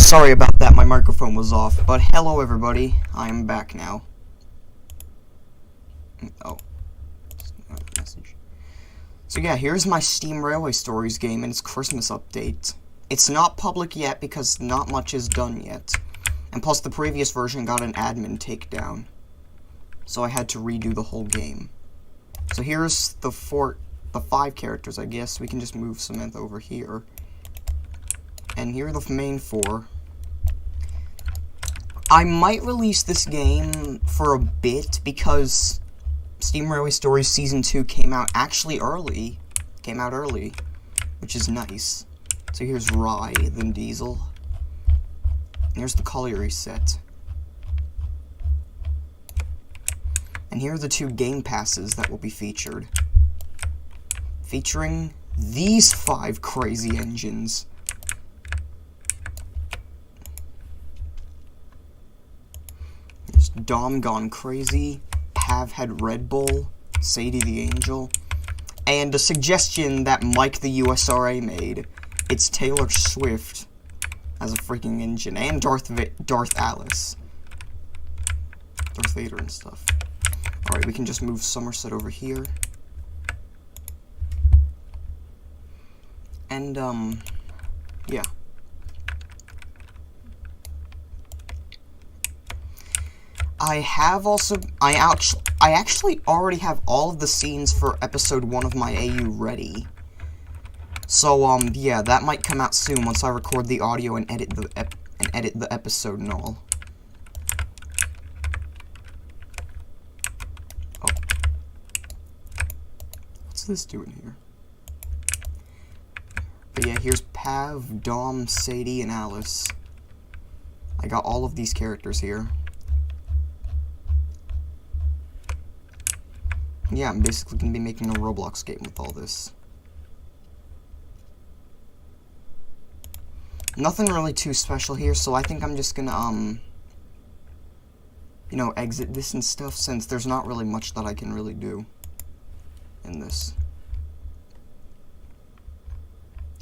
Sorry about that, my microphone was off, but hello everybody, I am back now. Oh. Message. So yeah, here's my Steam Railway Stories game and its Christmas update. It's not public yet because not much is done yet. And plus the previous version got an admin takedown. So I had to redo the whole game. So here's the 5 characters, I guess. We can just move Samantha over here. And here are the main 4. I might release this game for a bit because Steam Railway Stories Season 2 came out early, which is nice. So here's Rye, then Diesel. And here's the colliery set. And here are the 2 game passes that will be featured. Featuring these 5 crazy engines. There's Dom Gone Crazy, Have Had Red Bull, Sadie the Angel, and a suggestion that Mike the USRA made. It's Taylor Swift as a freaking engine, and Darth Alice. Darth Vader and stuff. Alright, we can just move Somerset over here. And, yeah. I actually already have all of the scenes for episode 1 of my AU ready. So, yeah, that might come out soon once I record the audio and edit the episode and all. Oh. What's this doing here? But yeah, here's Pav, Dom, Sadie, and Alice. I got all of these characters here. Yeah, I'm basically going to be making a Roblox game with all this. Nothing really too special here, so I think I'm just gonna, you know, exit this and stuff, since there's not really much that I can really do in this.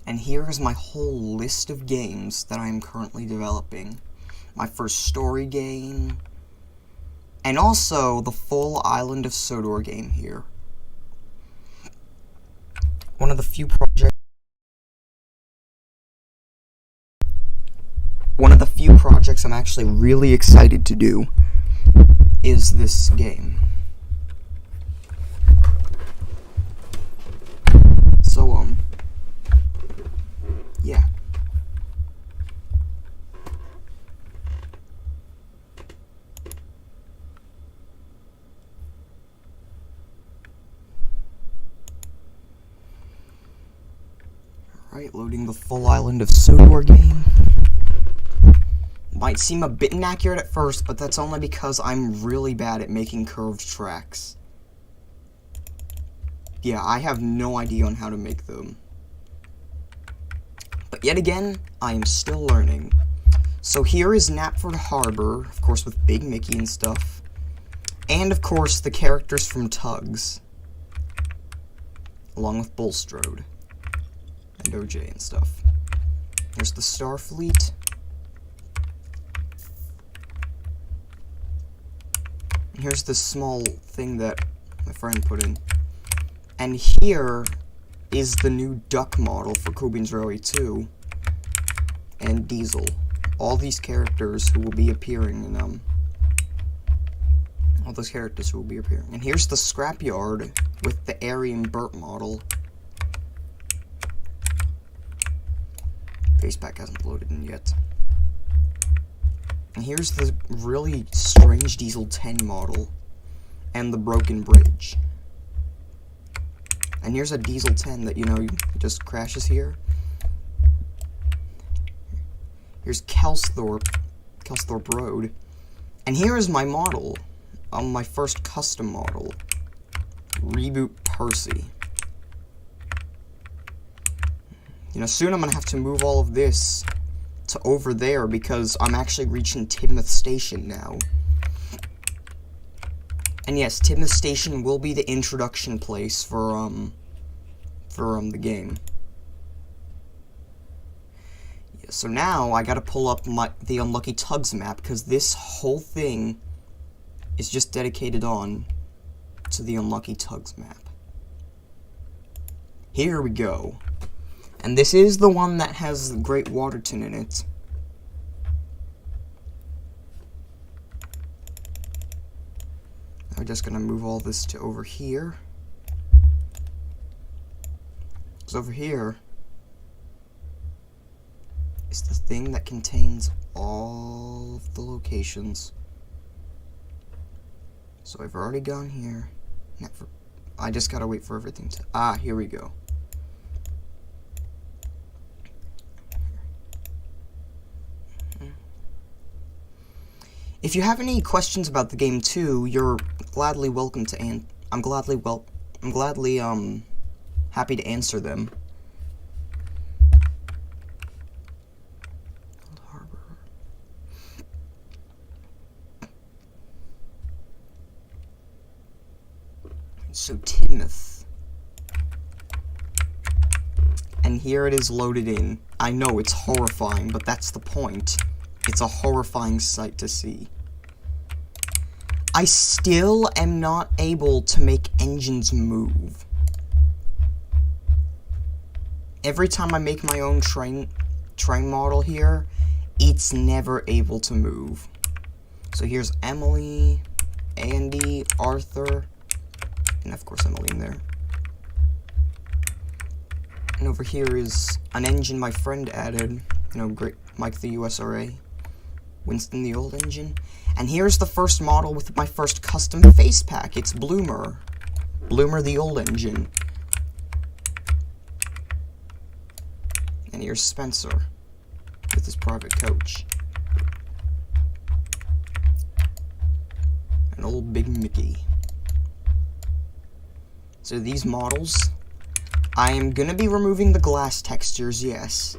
And here is my whole list of games that I am currently developing. My first story game, and also the full Island of Sodor game here. One of the few projects I'm actually really excited to do is this game. So, yeah. Alright, loading the full Island of Sodor game. Might seem a bit inaccurate at first, but that's only because I'm really bad at making curved tracks. Yeah, I have no idea on how to make them. But yet again, I am still learning. So here is Knapford Harbor, of course with Big Mickey and stuff. And of course the characters from Tugs. Along with Bulstrode. And OJ and stuff. There's the Starfleet. Here's this small thing that my friend put in. And here is the new duck model for Coobie's Railway 2. And Diesel. All these characters who will be appearing in, all those characters who will be appearing. And here's the scrapyard with the Airy and Burt model. Facepack hasn't loaded in yet. And here's the really strange Diesel 10 model, and the broken bridge. And here's a Diesel 10 that, you know, just crashes here. Here's Kelsthorpe Road. And here is my model, my first custom model, Reboot Percy. You know, soon I'm gonna have to move all of this to over there because I'm actually reaching Tidmouth Station now. And yes, Tidmouth Station will be the introduction place for the game. So now I gotta pull up the Unlucky Tugs map, because this whole thing is just dedicated on to the Unlucky Tugs map. Here we go. And this is the one that has Great Waterton in it. I'm just gonna move all this to over here. Because over here is the thing that contains all of the locations. So I've already gone here. I just gotta wait for everything to... Ah, here we go. If you have any questions about the game too, you're gladly welcome to I'm gladly happy to answer them. Harbor. So Timoth. And here it is loaded in. I know it's horrifying, but that's the point. It's a horrifying sight to see. I still am not able to make engines move. Every time I make my own train model here, it's never able to move. So here's Emily, Andy, Arthur, and of course Emily in there. And over here is an engine my friend added, you know, great Mike the USRA. Winston the old engine. And here's the first model with my first custom face pack. It's Bloomer. Bloomer the old engine. And here's Spencer with his private coach. An old Big Mickey. So these models, I am gonna be removing the glass textures, yes.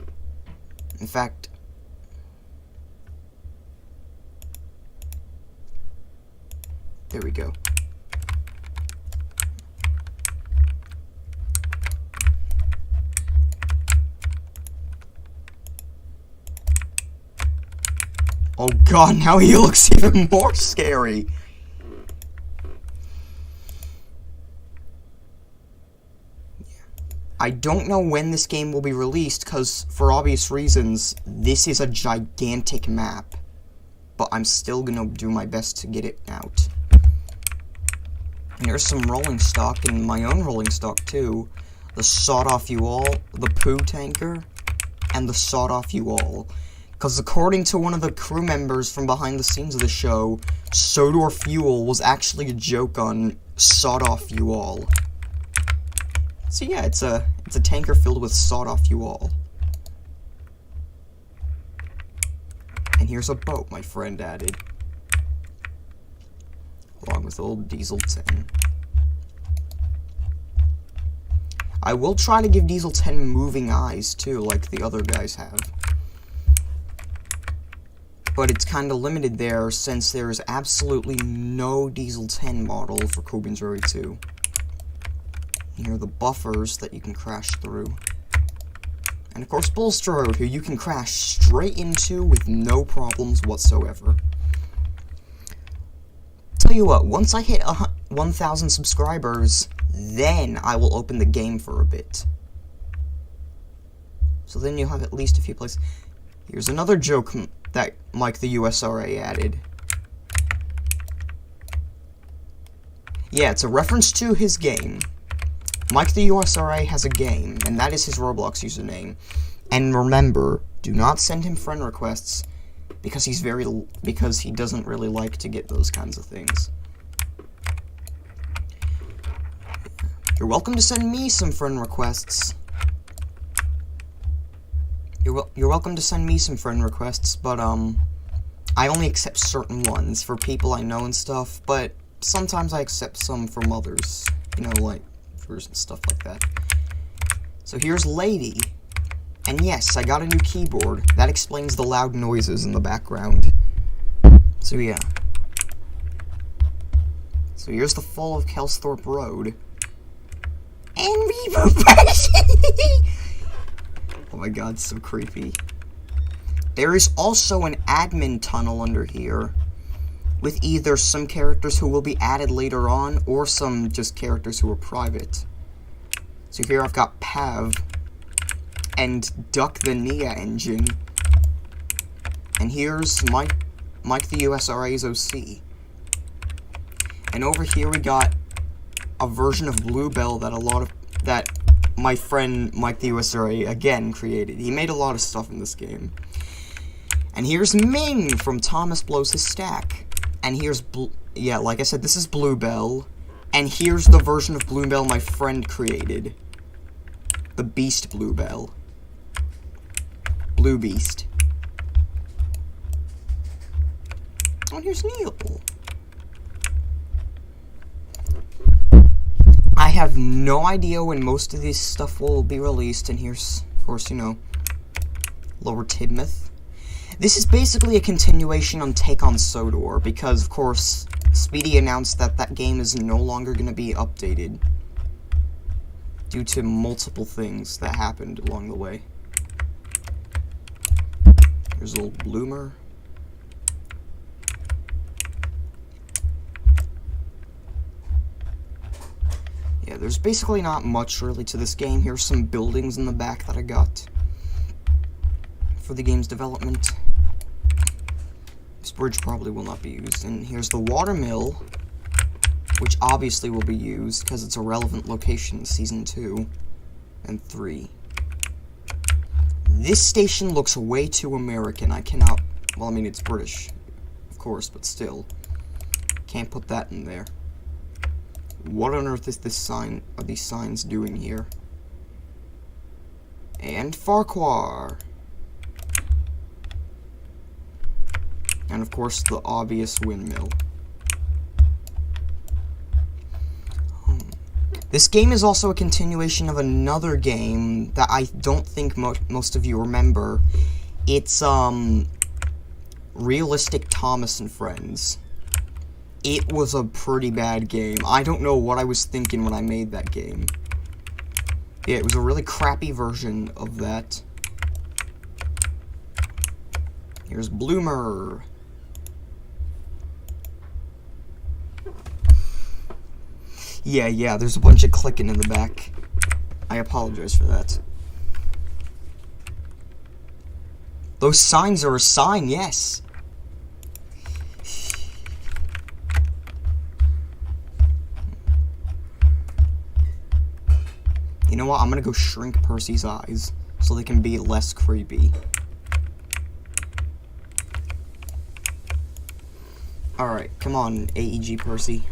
In fact, there we go. Oh god, now he looks even more scary. I don't know when this game will be released, because, for obvious reasons, this is a gigantic map. But I'm still gonna do my best to get it out. And here's some rolling stock, and my own rolling stock too. The sawed-off U-All, the poo tanker, and the sawed-off U-All. Because according to one of the crew members from behind the scenes of the show, Sodor Fuel was actually a joke on sawed-off U-All. So yeah, it's a tanker filled with sawed-off U-All. And here's a boat my friend added. Along with old Diesel 10. I will try to give Diesel 10 moving eyes, too, like the other guys have. But it's kind of limited there, since there is absolutely no Diesel 10 model for Corbin's Road 2. And here are the buffers that you can crash through. And of course, Bulstrode, who you can crash straight into with no problems whatsoever. Tell you what, once I hit 1,000 subscribers, then I will open the game for a bit. So then you'll have at least a few places. Here's another joke that Mike the USRA added. Yeah, it's a reference to his game. Mike the USRA has a game, and that is his Roblox username. And remember, do not send him friend requests, because he doesn't really like to get those kinds of things. You're welcome to send me some friend requests. You're welcome to send me some friend requests, but I only accept certain ones for people I know and stuff, but sometimes I accept some from others, you know, like and stuff like that. So here's Lady. And yes, I got a new keyboard. That explains the loud noises in the background. So yeah. So here's the fall of Kelsthorpe Road. And Reverberation! Oh my god, so creepy. There is also an admin tunnel under here, with either some characters who will be added later on, or some just characters who are private. So here I've got Pav, and Duck the Nia engine, and here's Mike the USRA's OC. And over here we got a version of Bluebell that my friend Mike the USRA again created. He made a lot of stuff in this game. And here's Ming from Thomas Blows His Stack. And here's yeah, like I said, this is Bluebell. And here's the version of Bluebell my friend created. The Beast Bluebell. Blue Beast. Oh, and here's Neil. I have no idea when most of this stuff will be released, and here's, of course, you know, Lower Tidmouth. This is basically a continuation on Take on Sodor, because, of course, Speedy announced that that game is no longer going to be updated due to multiple things that happened along the way. Here's a little Bloomer. Yeah, there's basically not much really to this game. Here's some buildings in the back that I got for the game's development. This bridge probably will not be used. And here's the watermill, which obviously will be used because it's a relevant location in Season 2 and 3. This station looks way too American. I cannot... Well, I mean, it's British, of course, but still. Can't put that in there. What on earth is this sign? Are these signs doing here? And Farquhar. And of course the obvious windmill. This game is also a continuation of another game that I don't think most of you remember. It's Realistic Thomas and Friends. It was a pretty bad game. I don't know what I was thinking when I made that game. Yeah, it was a really crappy version of that. Here's Bloomer. Yeah, there's a bunch of clicking in the back. I apologize for that. Those signs are a sign, yes. You know what? I'm gonna go shrink Percy's eyes so they can be less creepy. Alright, come on, AEG Percy.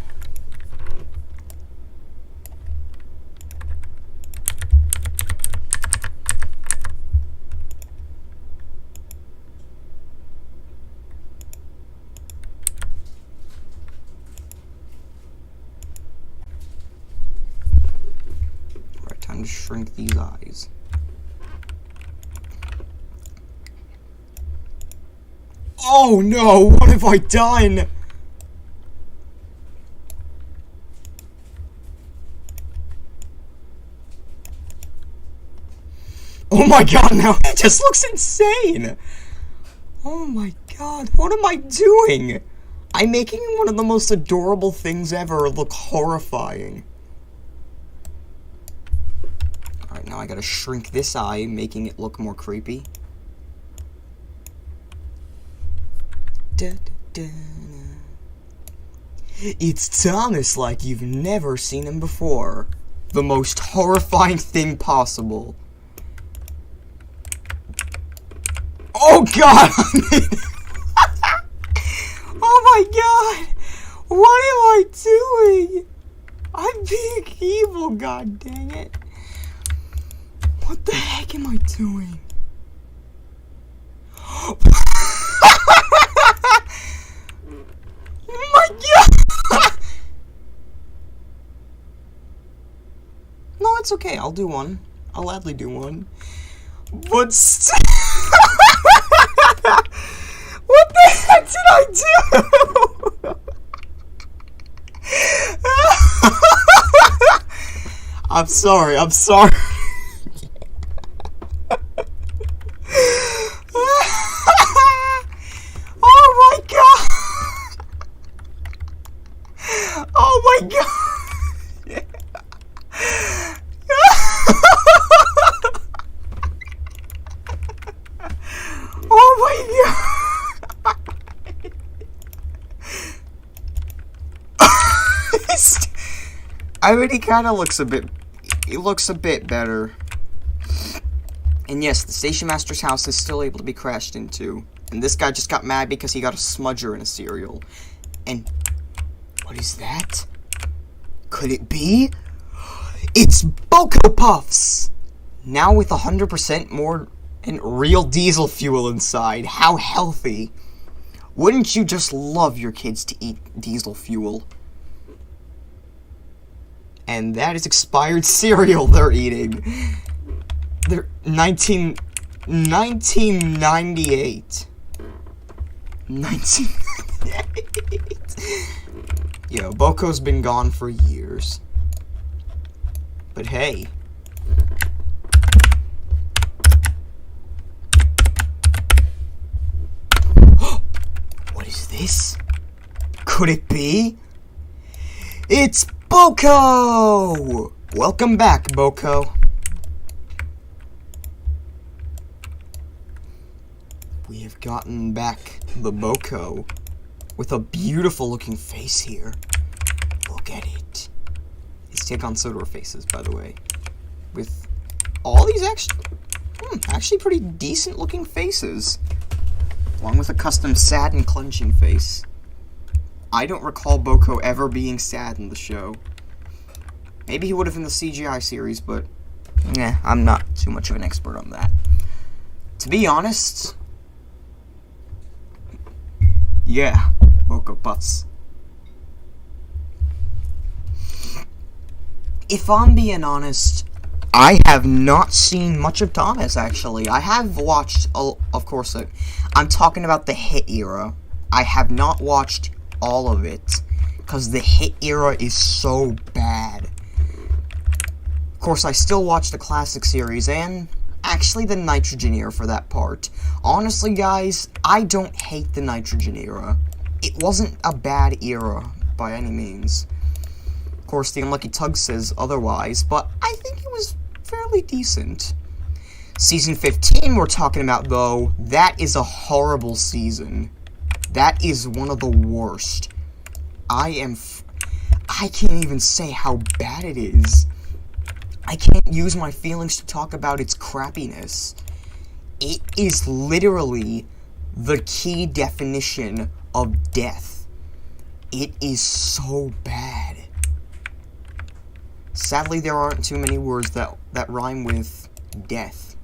Time to shrink these eyes. Oh no! What have I done? Oh my god, now it just looks insane! Oh my god, what am I doing? I'm making one of the most adorable things ever look horrifying. Alright, now I gotta shrink this eye, making it look more creepy. Da, da, da. It's Thomas like you've never seen him before. The most horrifying thing possible. Oh god! Oh my god! What am I doing? I'm being evil, god dang it. What the heck am I doing? Oh my god! No, it's okay. I'll do one. I'll gladly do one. But still... What the heck did I do? I'm sorry. Oh my god! I mean, he kind of looks a bit... He looks a bit better. And yes, the station master's house is still able to be crashed into. And this guy just got mad because he got a smudger in a cereal. And... what is that? Could it be? It's Boko Puffs! Now with 100% more and real diesel fuel inside. How healthy. Wouldn't you just love your kids to eat diesel fuel? And that is expired cereal they're eating. They're 1998. 1998. Yo, Boko's been gone for years. But hey. What is this? Could it be? It's Boko! Welcome back, Boko. We have gotten back the Boko with a beautiful looking face here. Look at it. These take on Sodor faces, by the way. With all these actually pretty decent looking faces. Along with a custom sad and clenching face. I don't recall Boko ever being sad in the show. Maybe he would have in the CGI series, but I'm not too much of an expert on that. To be honest, yeah, Boko Puffs. If I'm being honest, I have not seen much of Thomas, actually. I have watched, of course, I'm talking about the Hit era. I have not watched all of it, because the Hit era is so bad. Of course, I still watch the classic series, and actually the Nitrogen era for that part. Honestly, guys, I don't hate the Nitrogen era. It wasn't a bad era, by any means. Of course, the Unlucky Tug says otherwise, but I think it was fairly decent. Season 15 we're talking about, though, that is a horrible season. That is one of the worst. I can't even say how bad it is. I can't use my feelings to talk about its crappiness. It is literally the key definition of death. It is so bad. Sadly, there aren't too many words that rhyme with death.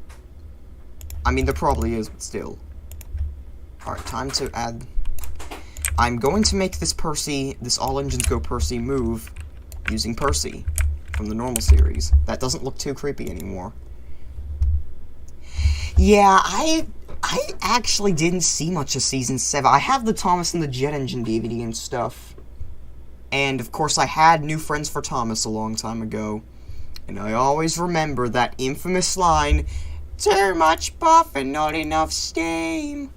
I mean, there probably is, but still. Alright, time to add... I'm going to make this All Engines Go Percy move using Percy from the normal series. That doesn't look too creepy anymore. Yeah, I actually didn't see much of Season 7. I have the Thomas and the Jet Engine DVD and stuff. And, of course, I had New Friends for Thomas a long time ago. And I always remember that infamous line, "Too much puff and not enough steam."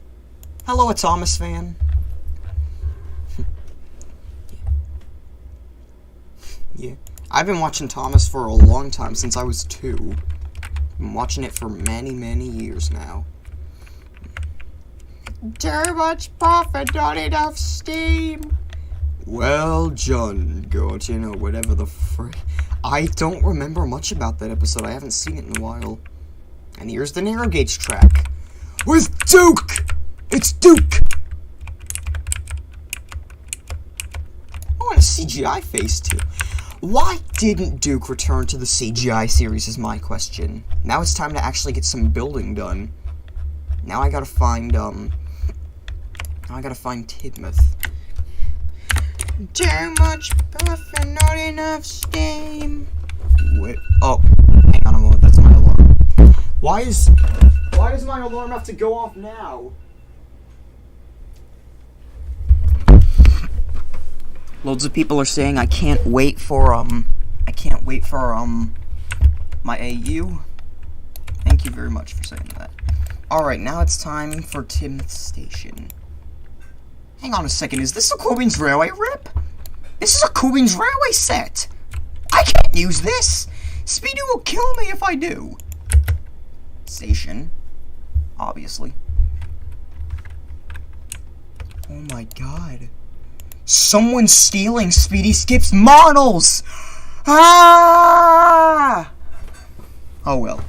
Hello, a Thomas fan. Yeah. I've been watching Thomas for a long time, since I was 2. I've been watching it for many, many years now. Too much puff and not enough steam. Well, John, God, you know, whatever the frick. I don't remember much about that episode. I haven't seen it in a while. And here's the narrow gauge track. With Duke! It's Duke! I want a CGI face, too. Why didn't Duke return to the CGI series is my question. Now it's time to actually get some building done. Now I gotta find, Tidmouth. Too much puff and not enough steam. Wait, oh, hang on a moment, that's my alarm. Why does my alarm have to go off now? Loads of people are saying I can't wait for, my AU. Thank you very much for saying that. Alright, now it's time for Tim's Station. Hang on a second, is this a Corbin's Railway rip? This is a Corbin's Railway set! I can't use this! Speedy will kill me if I do. Station. Obviously. Oh my god. Someone's stealing Speedy Skip's models! Ah! Oh well.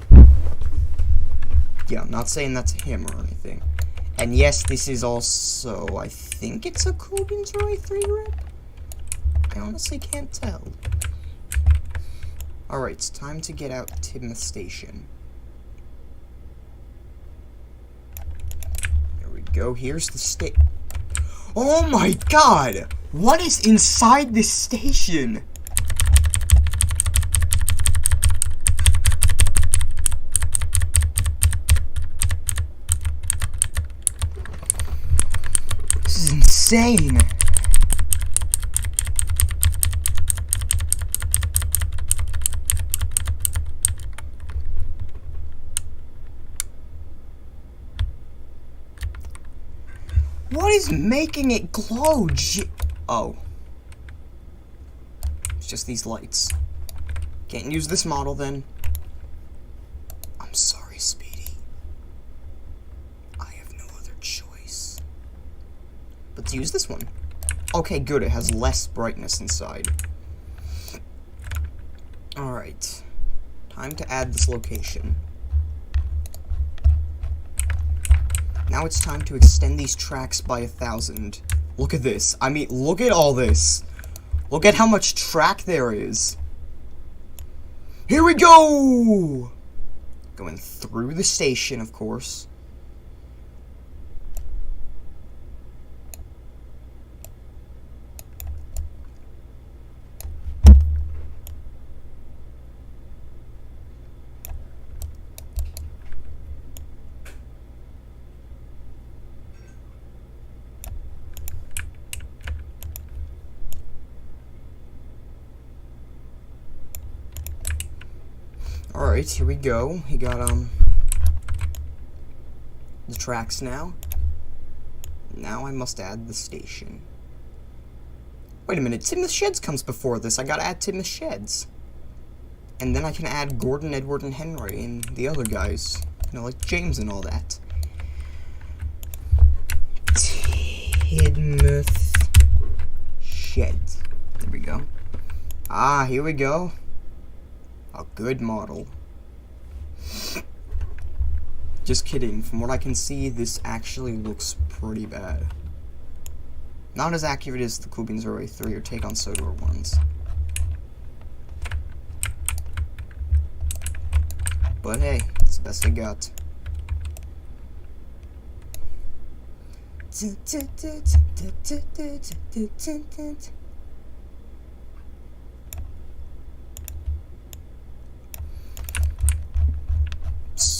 Yeah, I'm not saying that's him or anything. And yes, this is also, I think it's a Coolbeans Roy 3 rip? I honestly can't tell. Alright, it's time to get out Timoth Station. There we go, here's the Oh my god! What is inside this station? This is insane! What is making it glow? Oh. It's just these lights. Can't use this model then. I'm sorry, Speedy. I have no other choice. Let's use this one. Okay, good. It has less brightness inside. Alright. Time to add this location. Now it's time to extend these tracks by 1,000. Look at this. I mean, look at all this. Look at how much track there is. Here we go! Going through the station, of course. Alright, here we go. We got, the tracks now. Now I must add the station. Wait a minute, Timoth Sheds comes before this. I gotta add Timoth Sheds. And then I can add Gordon, Edward, and Henry, and the other guys. You know, like James and all that. Timoth Sheds. There we go. Ah, here we go. A good model. Just kidding. From what I can see, this actually looks pretty bad. Not as accurate as the Coolbeans Roy 3 or Take on Sodor ones. But hey, it's the best I got.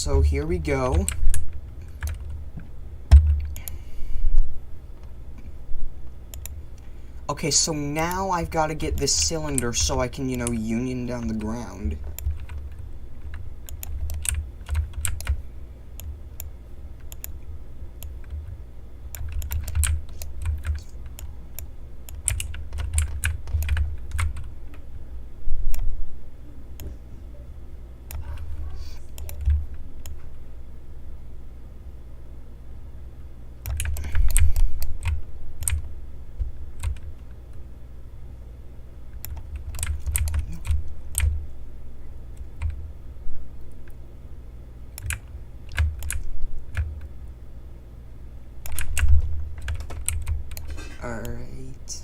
So here we go. Okay, so now I've got to get this cylinder so I can, you know, union down the ground. Alright.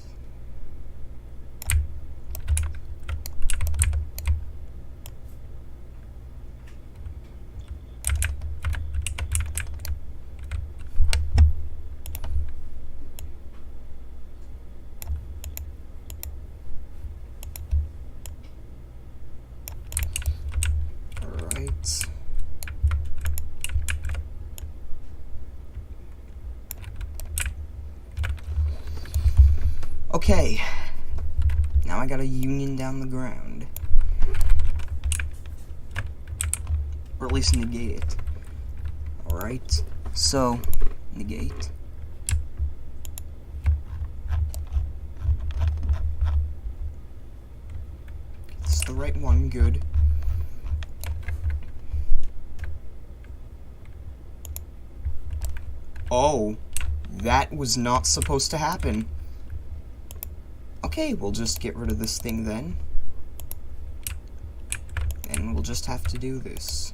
Alright. Okay, now I gotta union down the ground. Or at least negate it. Alright, so, negate. It's the right one, good. Oh, That was not supposed to happen. Okay, we'll just get rid of this thing then. And we'll just have to do this.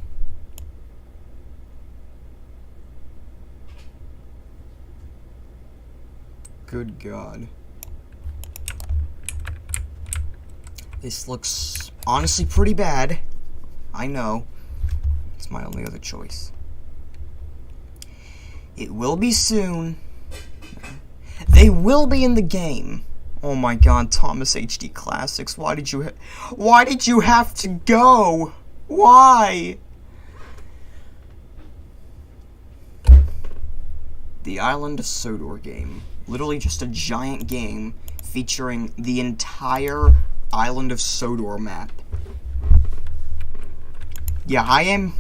Good God. This looks honestly pretty bad. I know. It's my only other choice. It will be soon. They will be in the game. Oh my God, Thomas HD Classics. Why did you have to go? Why? The Island of Sodor game. Literally just a giant game featuring the entire Island of Sodor map. Yeah, I am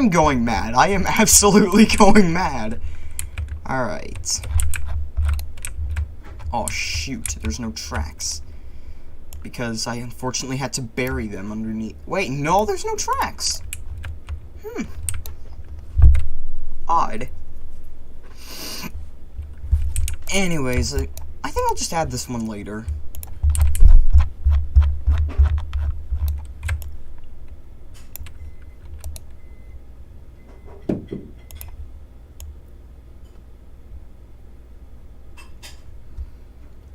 going mad. I am absolutely going mad. Alright. Oh, shoot. There's no tracks. Because I unfortunately had to bury them underneath. Wait, no, there's no tracks. Odd. Anyways, I think I'll just add this one later.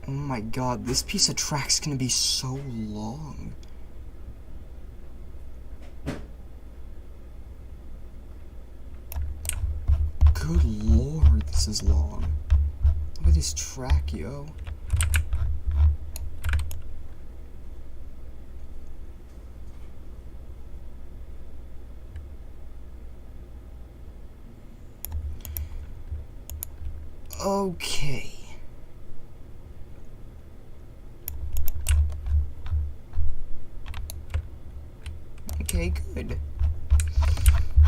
Oh my God, this piece of track's gonna be so long. Good Lord, this is long. Look at this track, yo. Okay. Okay, good.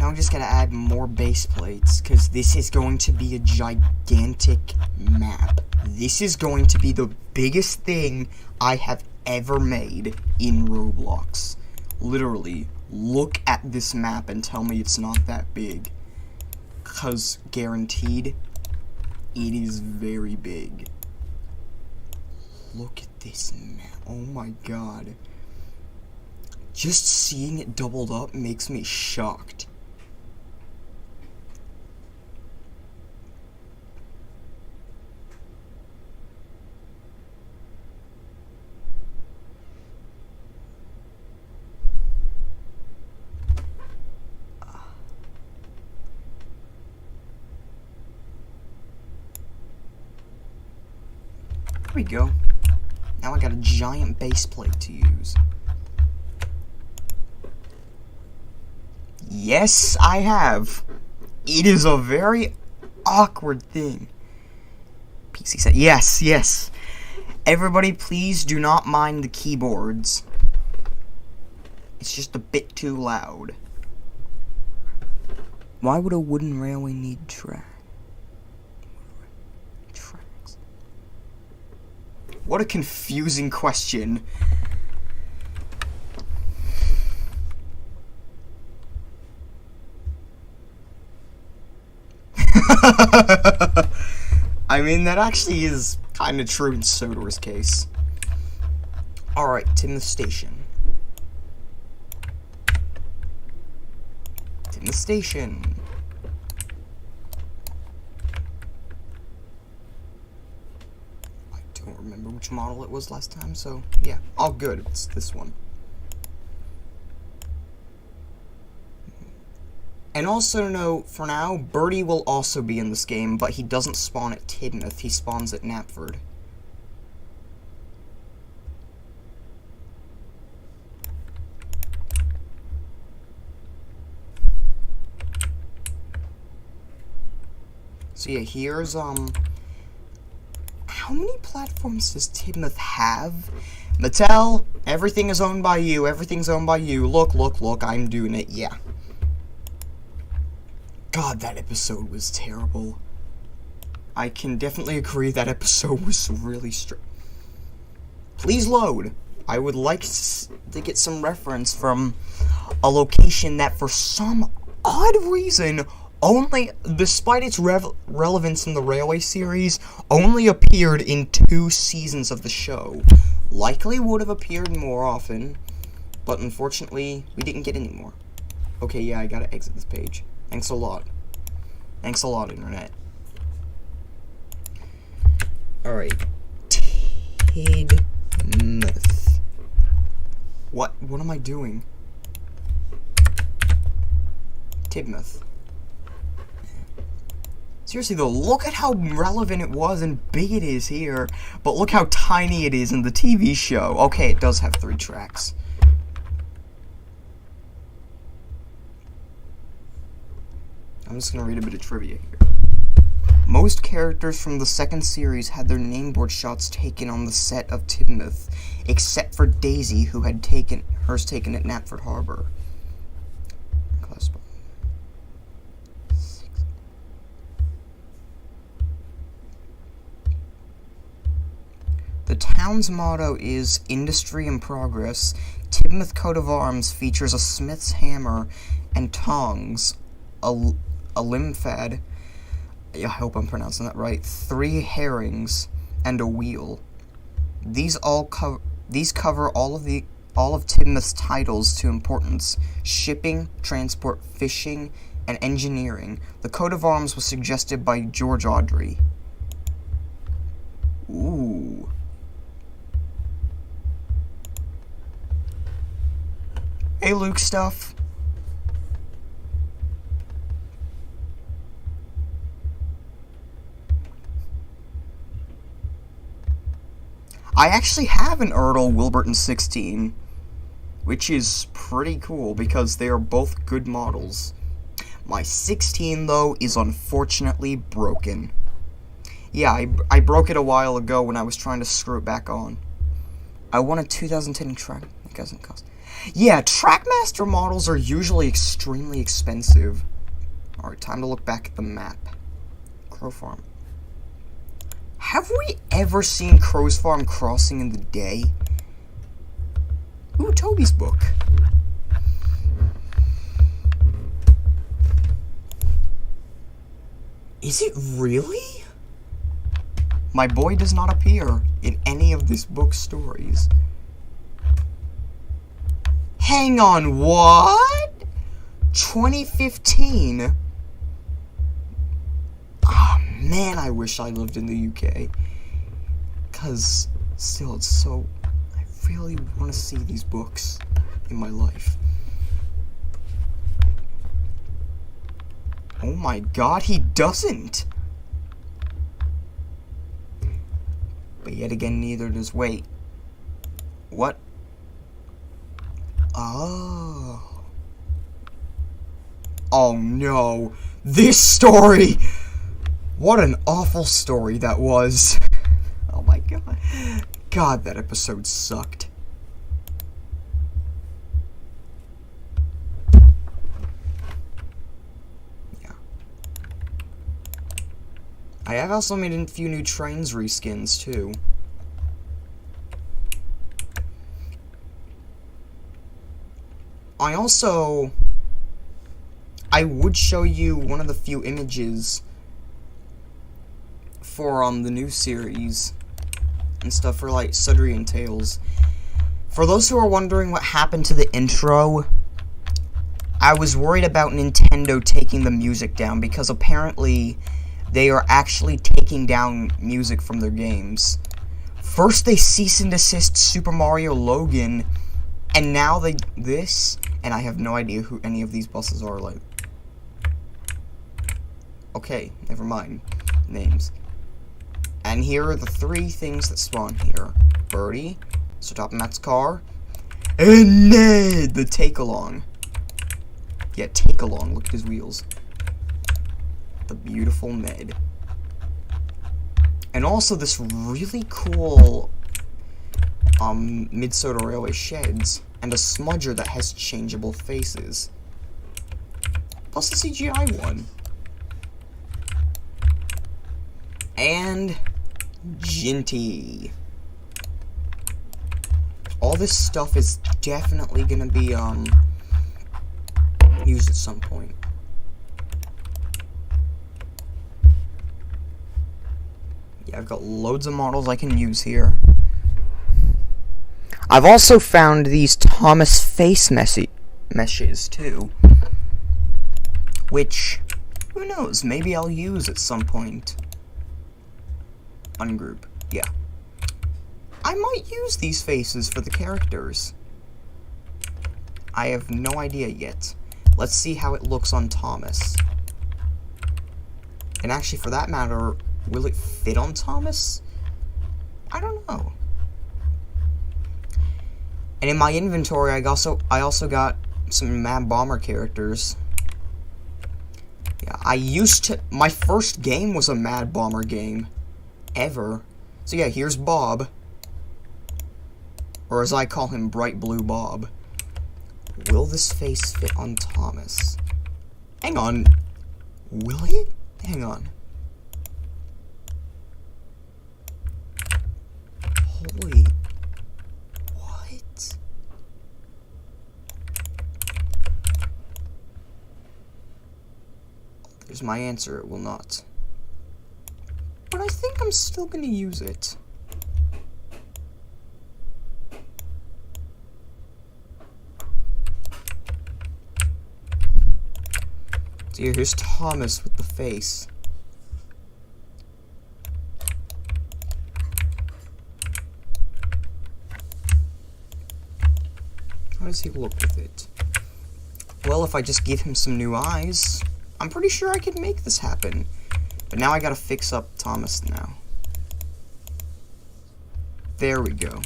Now I'm just gonna add more base plates, because this is going to be a gigantic map. This is going to be the biggest thing I have ever made in Roblox. Literally, look at this map and tell me it's not that big. Because, guaranteed, it is very big. Look at this map. Oh my God. Just seeing it doubled up makes me shocked. There we go. Now I got a giant base plate to use. Yes, I have. It is a very awkward thing. PC said, yes, yes. Everybody, please do not mind the keyboards. It's just a bit too loud. Why would a wooden railway need tracks? What a confusing question. I mean, that actually is kind of true in Sodor's case. Alright, Tim the Station. Tim the Station. I don't remember which model it was last time, so yeah. All good, it's this one. And also note, for now, Birdie will also be in this game, but he doesn't spawn at Tidmouth, he spawns at Knapford. So yeah, here's, how many platforms does Tidmouth have? Mattel, everything is owned by you, everything's owned by you. Look, look, look, I'm doing it, yeah. God, that episode was terrible. I can definitely agree that episode was really Please load. I would like to get some reference from a location that for some odd reason only, despite its relevance in the Railway series, only appeared in 2 seasons of the show. Likely would have appeared more often, but unfortunately, we didn't get any more. Okay, yeah, I gotta exit this page. Thanks a lot. Thanks a lot, Internet. Alright. Tidmouth. What am I doing? Tidmouth. Seriously though, look at how relevant it was and big it is here, but look how tiny it is in the TV show. Okay, it does have 3 tracks. I'm just gonna read a bit of trivia here. Most characters from the 2nd series had their nameboard shots taken on the set of Tidmouth, except for Daisy, who had hers taken at Knapford Harbor. The town's motto is Industry and Progress. Tidmouth coat of arms features a smith's hammer and tongs, a limfad, I hope I'm pronouncing that right, 3 herrings, and a wheel. These cover all of Tidmouth's titles to importance: shipping, transport, fishing, and engineering. The coat of arms was suggested by George Audrey. Ooh. Hey, Luke stuff. I actually have an Ertl Wilburton 16, which is pretty cool because they are both good models. My 16, though, is unfortunately broken. Yeah, I broke it a while ago when I was trying to screw it back on. I want a 2010 track. It doesn't cost. Yeah, Trackmaster models are usually extremely expensive. Alright, time to look back at the map. Crow Farm. Have we ever seen Crow's Farm crossing in the day? Ooh, Toby's book. Is it really? My boy does not appear in any of this book's stories. Hang on, what? 2015? Oh man, I wish I lived in the UK. Cause still, it's so... I really want to see these books in my life. Oh my god, he doesn't! But yet again, neither does... Wait. What? Oh. Oh no. This story! What an awful story that was. Oh my god. God, that episode sucked. Yeah. I have also made a few new Trains reskins too. I would show you one of the few images for the new series and stuff for like Sudbury and Tales. For those who are wondering what happened to the intro, I was worried about Nintendo taking the music down because apparently they are actually taking down music from their games. First they cease and desist Super Mario Logan, and now this, and I have no idea who any of these bosses are, like. Okay, never mind. Names. And here are the 3 things that spawn here. Birdie, Sir Matt's car, and Ned, the take-along. Yeah, take-along, look at his wheels. The beautiful Ned. And also this really cool Mid-Soda Railway sheds, and a smudger that has changeable faces. Plus the CGI one. And Ginty. All this stuff is definitely gonna be used at some point. Yeah, I've got loads of models I can use here. I've also found these Thomas face meshes too, which, who knows, maybe I'll use at some point. Ungroup, yeah. I might use these faces for the characters. I have no idea yet. Let's see how it looks on Thomas. And actually, for that matter, will it fit on Thomas? I don't know. And in my inventory, I also got some Mad Bomber characters. Yeah, my first game was a Mad Bomber game. Ever. So yeah, here's Bob. Or as I call him, Bright Blue Bob. Will this face fit on Thomas? Hang on. Will it? Hang on. Holy... what? There's my answer, it will not. But I think I'm still gonna use it. So here's Thomas with the face. How does he look with it? Well, if I just give him some new eyes, I'm pretty sure I could make this happen. But now I gotta fix up Thomas now. There we go.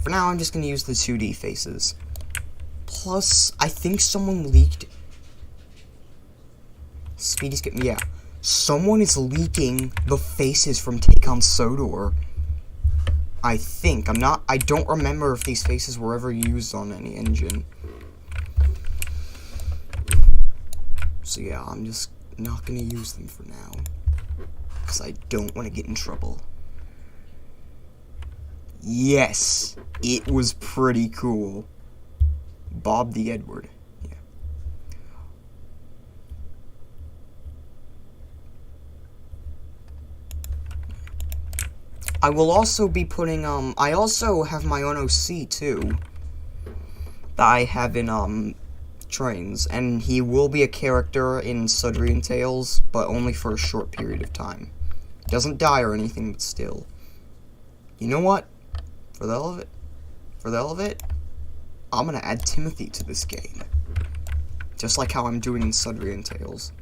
For now, I'm just gonna use the 2D faces. Plus, I think someone leaked... Speedy skip... yeah. Someone is leaking the faces from Take on Sodor. I think. I don't remember if these faces were ever used on any engine. So yeah, I'm just not gonna use them for now. Because I don't want to get in trouble. Yes! It was pretty cool. Bob the Edward. Yeah. I will also be putting, I also have my own OC, too. That I have in, Trains. And he will be a character in Sudrian Tales, but only for a short period of time. He doesn't die or anything, but still. You know what? For the hell of it, I'm gonna add Timothy to this game. Just like how I'm doing in Sudrian Tales.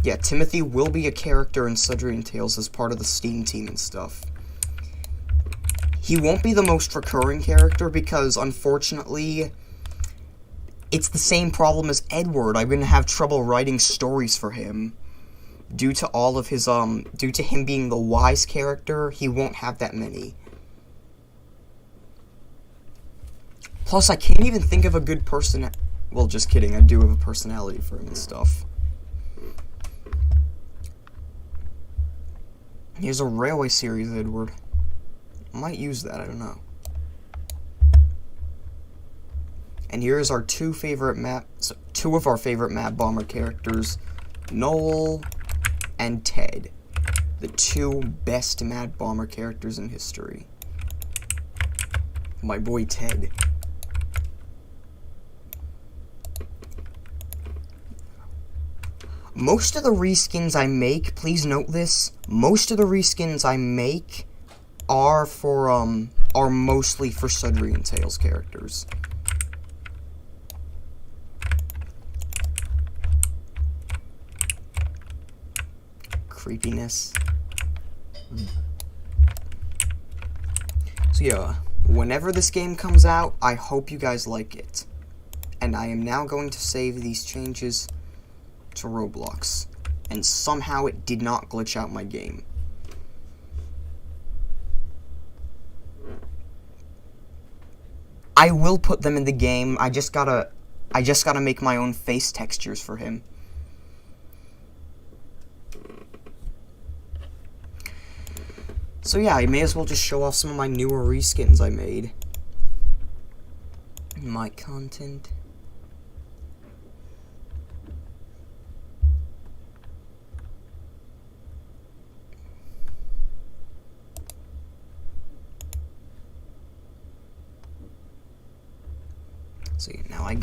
Yeah, Timothy will be a character in Sudrian Tales as part of the Steam team and stuff. He won't be the most recurring character because, unfortunately, it's the same problem as Edward. I'm gonna have trouble writing stories for him. Due to all of his, due to him being the wise character, he won't have that many. Plus, I can't even think of a good person. Well, just kidding, I do have a personality for him and stuff. Here's a Railway Series, Edward. I might use that, I don't know. And here's our two of our favorite Mad Bomber characters, Noel and Ted. The two best Mad Bomber characters in history. My boy Ted. Most of the reskins I make, please note this, most of the reskins I make are mostly for Sudrian Tales characters. Creepiness. So yeah, whenever this game comes out, I hope you guys like it. And I am now going to save these changes to Roblox. And somehow it did not glitch out my game. I will put them in the game. I just gotta make my own face textures for him. So yeah, I may as well just show off some of my newer reskins I made. My content. See, now I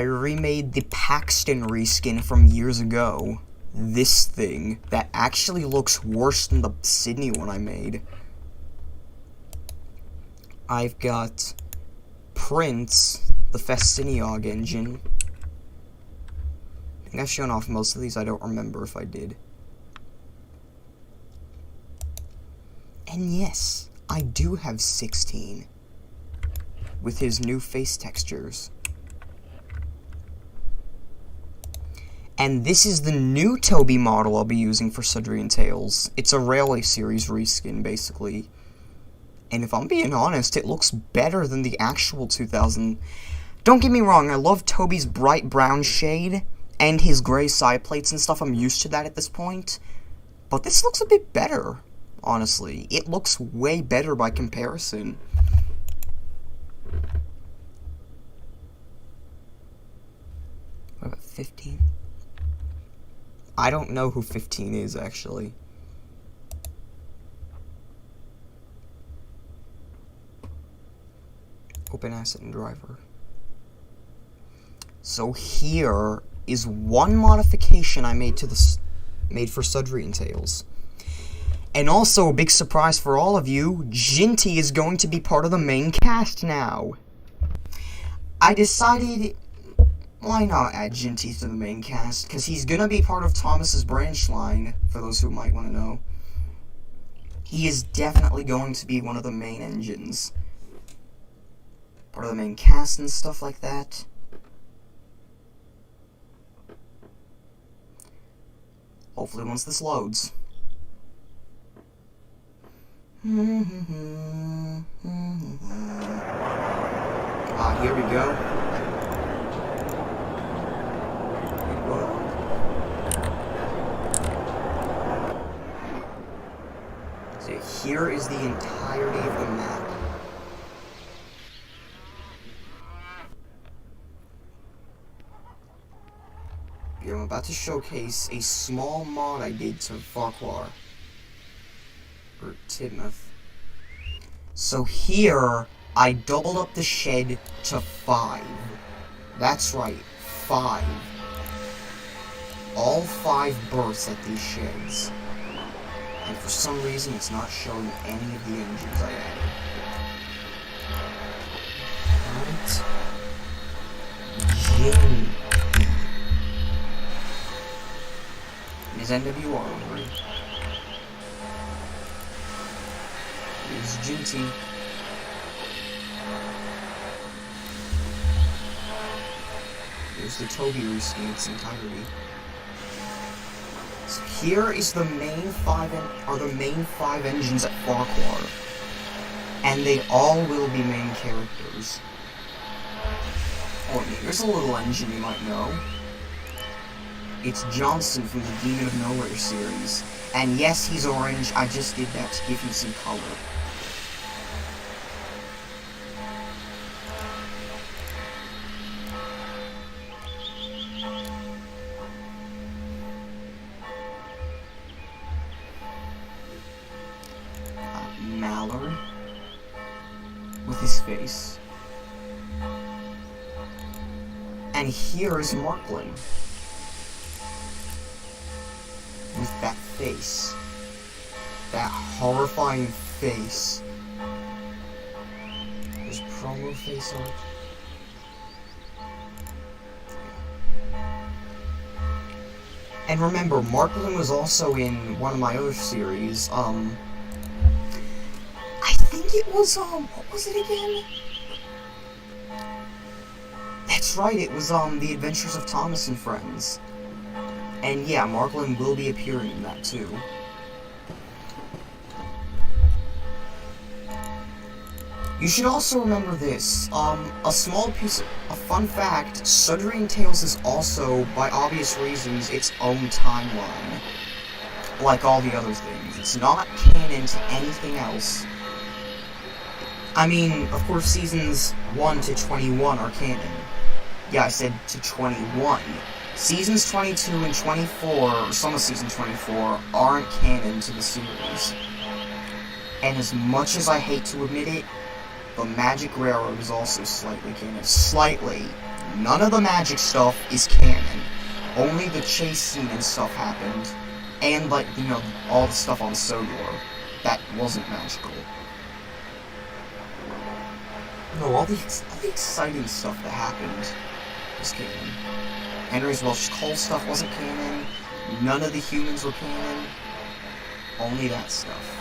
remade the Paxton reskin from years ago. This thing that actually looks worse than the Sydney one I made. I've got Prince, the Festiniog engine. I think I've shown off most of these. I don't remember if I did. And yes, I do have 16 with his new face textures. And this is the new Toby model I'll be using for Sudbury and Tales. It's a Railway Series reskin, basically. And if I'm being honest, it looks better than the actual 2000. Don't get me wrong, I love Toby's bright brown shade and his gray side plates and stuff. I'm used to that at this point. But this looks a bit better, honestly. It looks way better by comparison. What about 15? I don't know who 15 is, actually. Open asset and driver. So here is one modification I made for Sudbury and Tales. And also, a big surprise for all of you, Ginty is going to be part of the main cast now. I decided, why not add Ginty to the main cast? Because he's going to be part of Thomas's branch line, for those who might want to know. He is definitely going to be one of the main engines. Part of the main cast and stuff like that. Hopefully once this loads. Ah, here we go. So here is the entirety of the map. I'm about to showcase a small mod I did to Farquhar. Or Tidmouth. So here, I doubled up the shed to 5. That's right, 5. All 5 berths at these sheds. And for some reason, it's not showing any of the engines I added. Right. Is NWR over it. Is Ginty. There's the Toby reskin in its entirety. So here is the main 5 engines at Farquhar. And they all will be main characters. Oh, and here's a little engine you might know. It's Johnson from the Demon of Nowhere series. And yes, he's orange, I just did that to give him some color. Mallard. With his face. And here is Marklin. With that face. That horrifying face. There's promo face art. And remember, Marklin was also in one of my other series, I think it was, what was it again? That's right, it was, The Adventures of Thomas and Friends. And yeah, Marklin will be appearing in that too. You should also remember this, a small piece of a fun fact, Sudbury and Tales is also, by obvious reasons, its own timeline. Like all the other things. It's not canon to anything else. I mean, of course, seasons 1 to 21 are canon. Yeah, I said to 21. Seasons 22 and 24, or some of season 24, aren't canon to the series. And as much as I hate to admit it, The Magic Railroad is also slightly canon. Slightly. None of the magic stuff is canon. Only the chase scene and stuff happened. And, like, you know, all the stuff on Sodor. That wasn't magical. No, all the exciting stuff that happened was canon. Henry's Welsh Cole stuff wasn't canon. None of the humans were canon. Only that stuff.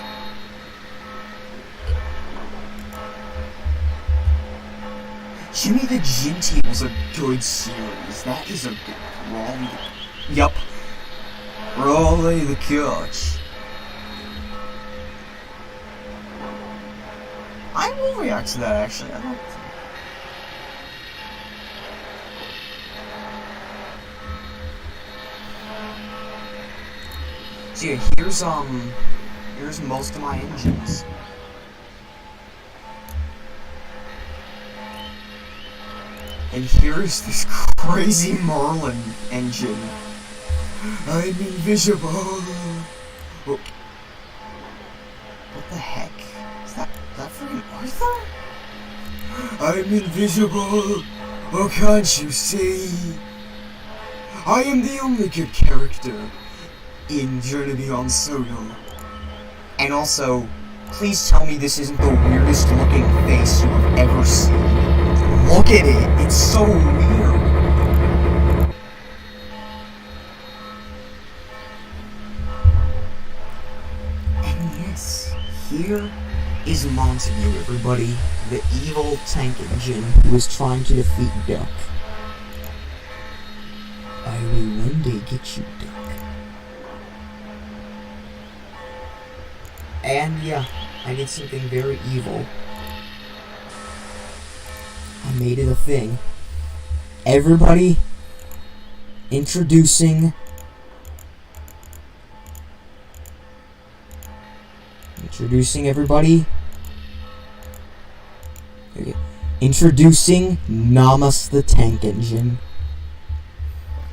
Jimmy the Ginty was a good series. That is a good... wrong... Yup. Raleigh the Couch. I will react to that, actually. I don't... So yeah, here's most of my engines. And here's this crazy Merlin engine. I'm invisible. Oh. What the heck? Is that freaking Arthur? I'm invisible. Oh, can't you see? I am the only good character in Journey Beyond Sodor. And also, please tell me this isn't the weirdest looking face you have ever seen. Look at it! It's so weird! And yes, here is Montague, everybody. The evil tank engine who is trying to defeat Duck. I will one day get you, Duck. And yeah, I did something very evil. I made it a thing. Everybody, introducing everybody. Okay. Introducing Namas the Tank Engine.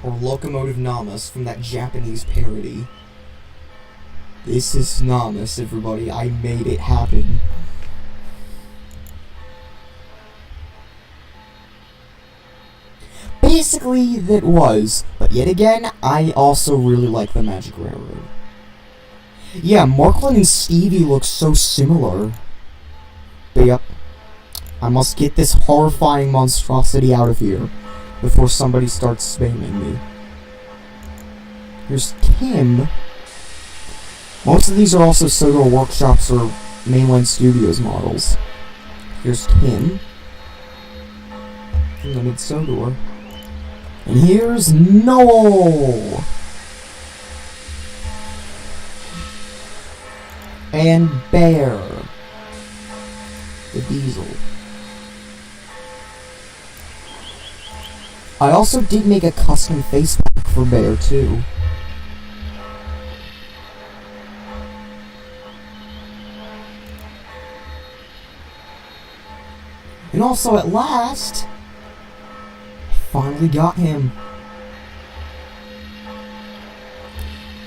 Or Locomotive Namas from that Japanese parody. This is Namas, everybody. I made it happen. Basically, that was. But yet again, I also really like the Magic Railroad. Yeah, Marklin and Stevie look so similar. But yep. I must get this horrifying monstrosity out of here before somebody starts spamming me. Here's Tim. Most of these are also Sodor Workshops or Mainland Studios models. Here's Tim from the Mid-Sodor. And here's Noel! And Bear. The Diesel. I also did make a custom face pack for Bear, too. And also, at last, I finally got him.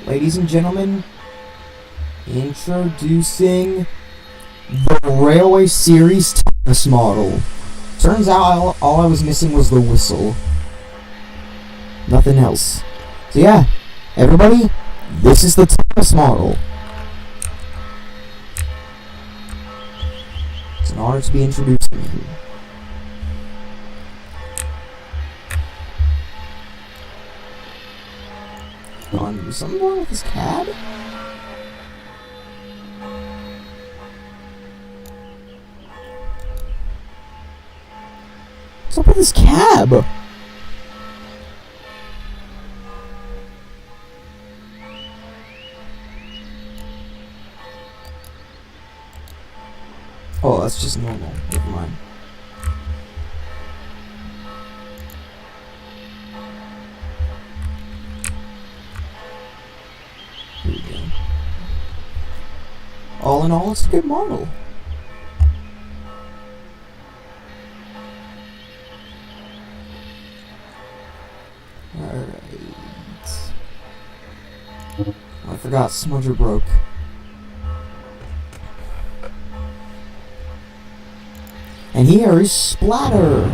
Ladies and gentlemen, introducing the Railway Series Thomas model. Turns out all I was missing was the whistle. Nothing else. So yeah, everybody, this is the Thomas model. It's an honor to be introduced to you. Is something wrong with this cab? What's up with this cab? Oh, that's just normal. Never mind. Here we go. All in all, it's a good model. Alright. I forgot Smudger broke. And here is Splatter.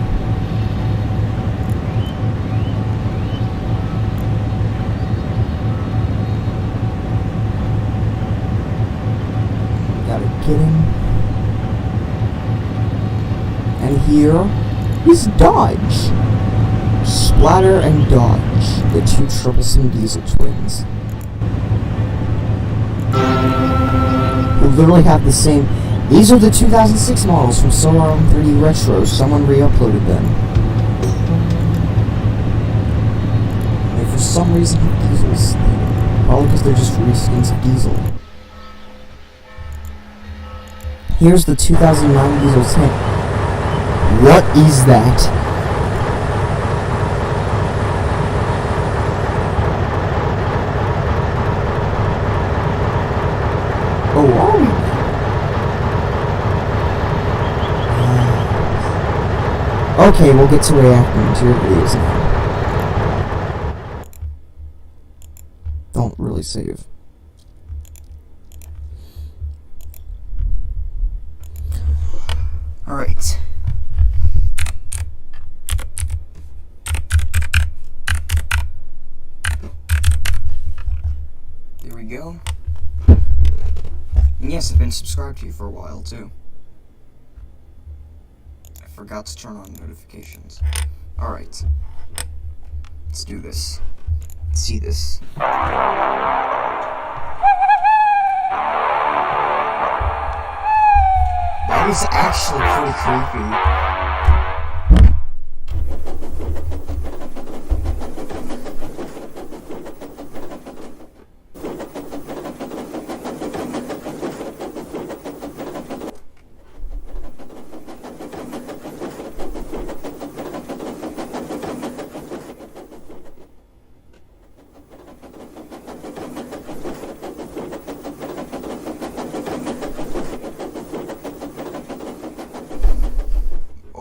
Gotta get him. And here is Dodge. Splatter and Dodge, the two troublesome diesel twins. Who literally have the same... These are the 2006 models from Solar 3D Retro. Someone re-uploaded them. They for some reason have diesels. Probably because they're just reskins of Diesel. Here's the 2009 Diesel tank. What is that? Oh, are we? Okay, we'll get to reacting to your videos now. Don't really save. Alright. There we go. And yes, I've been subscribed to you for a while, too. I forgot to turn on notifications. Alright. Let's do this. Let's see this. That is actually pretty creepy.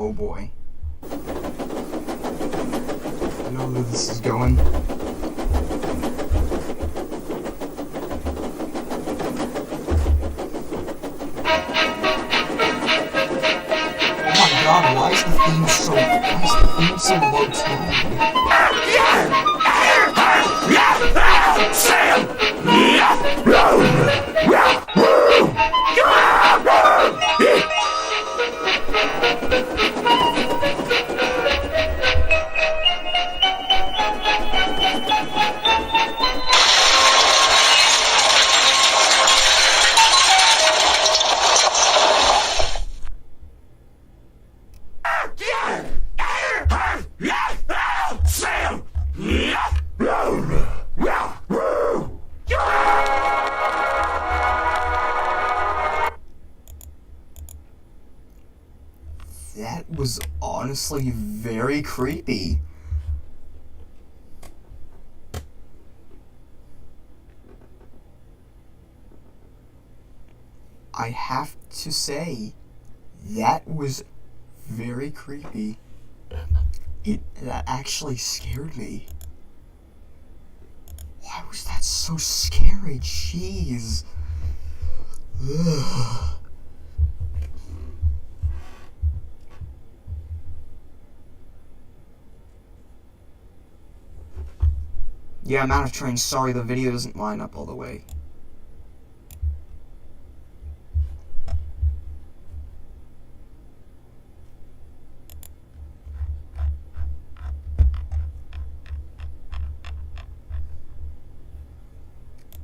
Oh boy. I know where this is going. Oh my god, why is the theme so low tone? Sam! That was honestly very creepy. I have to say, that was very creepy. That actually scared me. Why was that so scary? Jeez. Ugh. Yeah, I'm out of train. Sorry, the video doesn't line up all the way.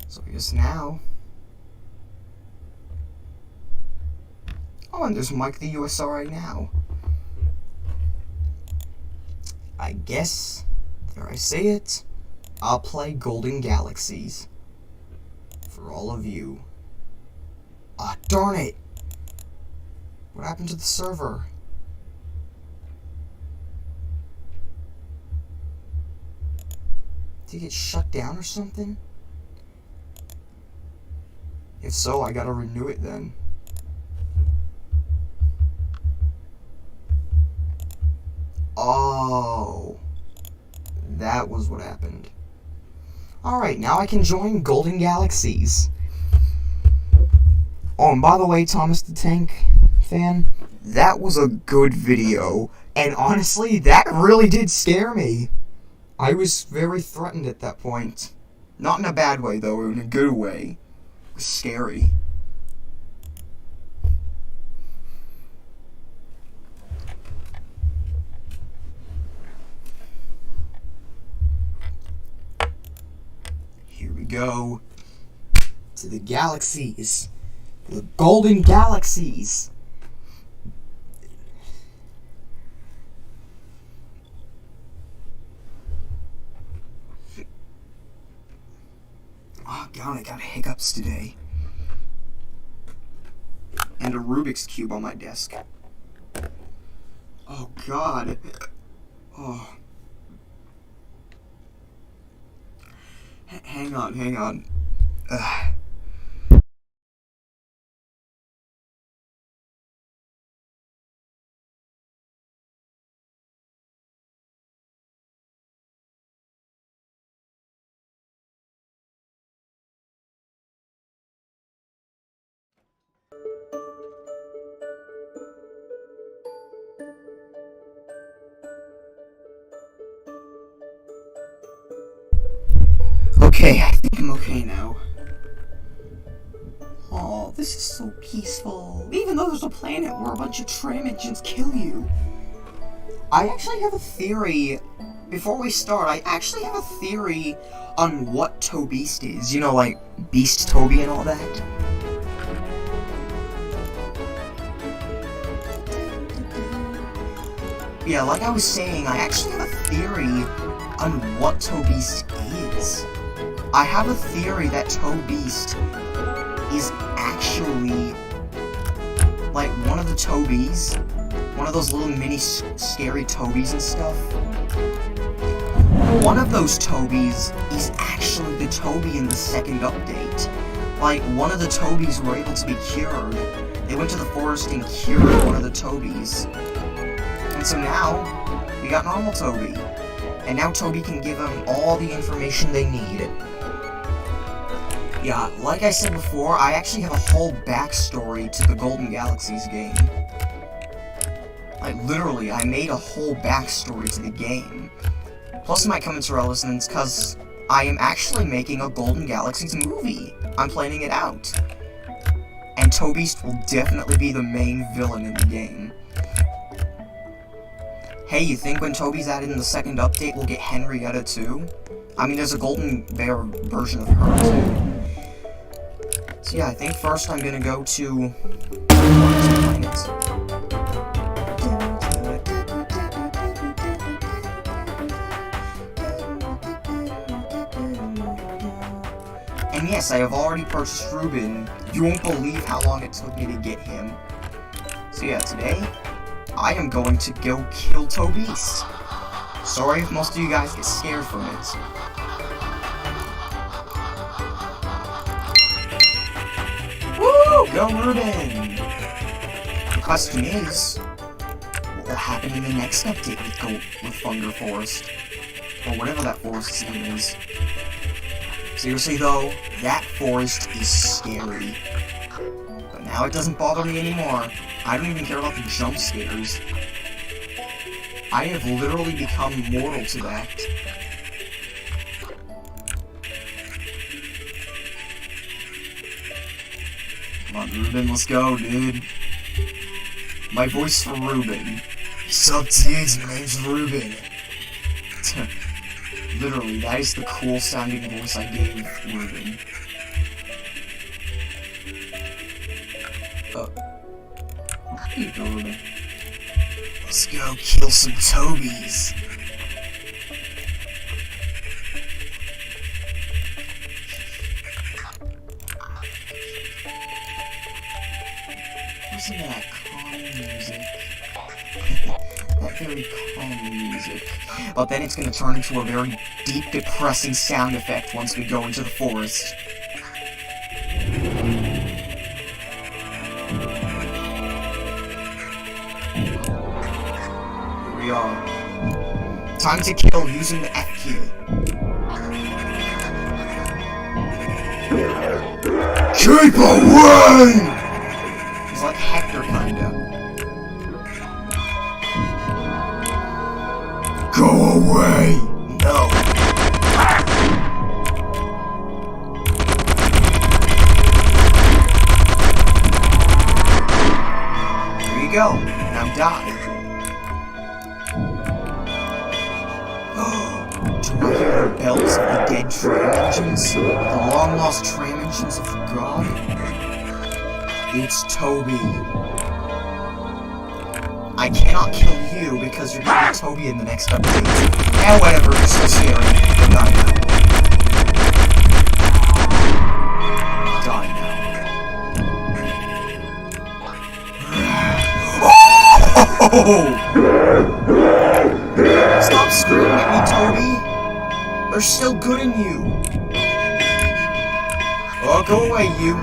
So I guess now... Oh, and there's Mike the USR right now. I guess, dare I say it, I'll play Golden Galaxies. For all of you. Ah, darn it! What happened to the server? Did it get shut down or something? If so, I gotta renew it then. Oh. That was what happened. Alright, now I can join Golden Galaxies. Oh, and by the way, Thomas the Tank fan, that was a good video. And honestly, that really did scare me. I was very threatened at that point. Not in a bad way, though, in a good way. It was scary. Here we go. To the galaxies. The golden galaxies. Oh god, I got hiccups today. And a Rubik's Cube on my desk. Oh god. Oh. Hang on. Ugh. Okay, I think I'm okay now. Oh, this is so peaceful. Even though there's a planet where a bunch of tram engines kill you. I actually have a theory. Before we start, I actually have a theory on what Tobeast is. You know, like Beast Toby and all that. Yeah, like I was saying, I actually have a theory on what Tobeast is. I have a theory that Tobeast is actually like one of the Tobies, one of those little mini scary Tobies and stuff. One of those Tobies is actually the Toby in the second update. Like, one of the Tobies were able to be cured. They went to the forest and cured one of the Tobies. And so now, we got normal Toby. And now Toby can give them all the information they need. Yeah, like I said before, I actually have a whole backstory to the Golden Galaxies game. Like, literally, I made a whole backstory to the game. Plus, it might come into relevance because I am actually making a Golden Galaxies movie. I'm planning it out. And Tobeast will definitely be the main villain in the game. Hey, you think when Toby's added in the second update, we'll get Henrietta too? I mean, there's a Golden Bear version of her too. So yeah, I think first I'm gonna go to planets. And yes, I have already purchased Ruben. You won't believe how long it took me to get him. So yeah, today, I am going to go kill Tobeast. Sorry if most of you guys get scared from it. Woo! Go Ruben! The question is, what will happen in the next update with Thunder Forest? Or whatever that forest's name is. Seriously though, that forest is scary. But now it doesn't bother me anymore. I don't even care about the jump scares. I have literally become mortal to that. Come on, Ruben, let's go, dude. My voice for Ruben. Sup, dudes? My name's Ruben. Literally, that is the cool sounding voice I gave Ruben. Here you go, Ruben. Let's go kill some Tobies. Listen to that calm music. That very calm music. But then it's gonna turn into a very deep, depressing sound effect once we go into the forest. Here we are. Time to kill using the F key. Keep away! He's like Hector, kinda. way! No! There you go. Now die. Do I hear the bells of the dead tram engines? The long-lost tram engines of God? It's Toby. I cannot kill you because you're gonna be Toby in the next update. And whatever, you're so scary. Die now. Die now. Oh! Stop screaming at me, Toby. There's still good in you. Oh, go away, you.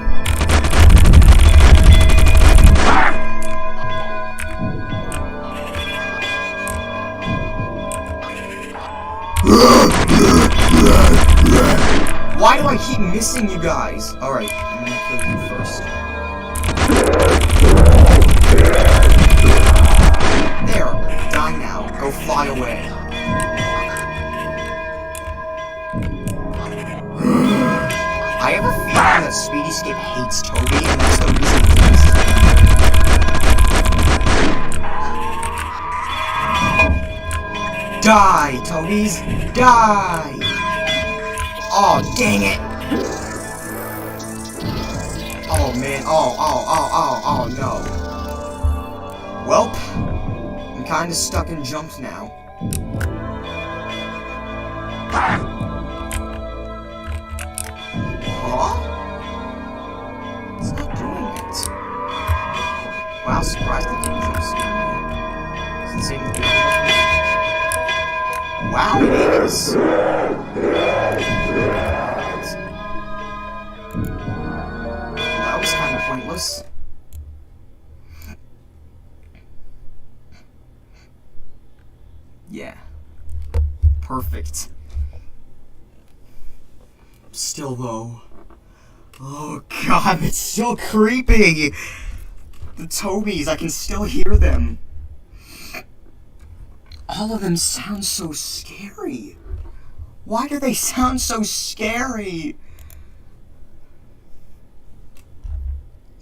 Why do I keep missing you guys? Alright, I'm gonna kill you first. There, die now. Go fly away. I have a feeling that Speedy Skip hates Toby, and that's the reason he does. Die, Tobies! Die! Oh, dang it! Oh, man. Oh, no. Welp. I'm kinda stuck in jumps now. Huh? It's not doing it. Wow, surprised that didn't jump scare me. Doesn't seem to be. Wow, it is! Well, that was kind of pointless. Yeah. Perfect. Still though. Oh god, it's so creepy! The Tobies, I can still hear them. All of them sound so scary. Why do they sound so scary?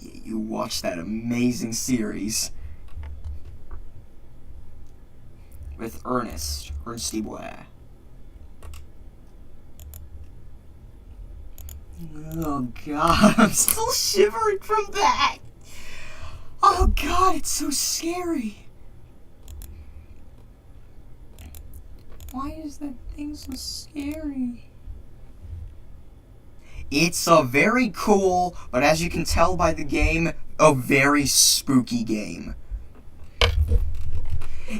You watched that amazing series with Ernesty Boy. Oh god, I'm still shivering from that. Oh god, it's so scary. Why is that thing so scary? It's a very cool, but as you can tell by the game, a very spooky game.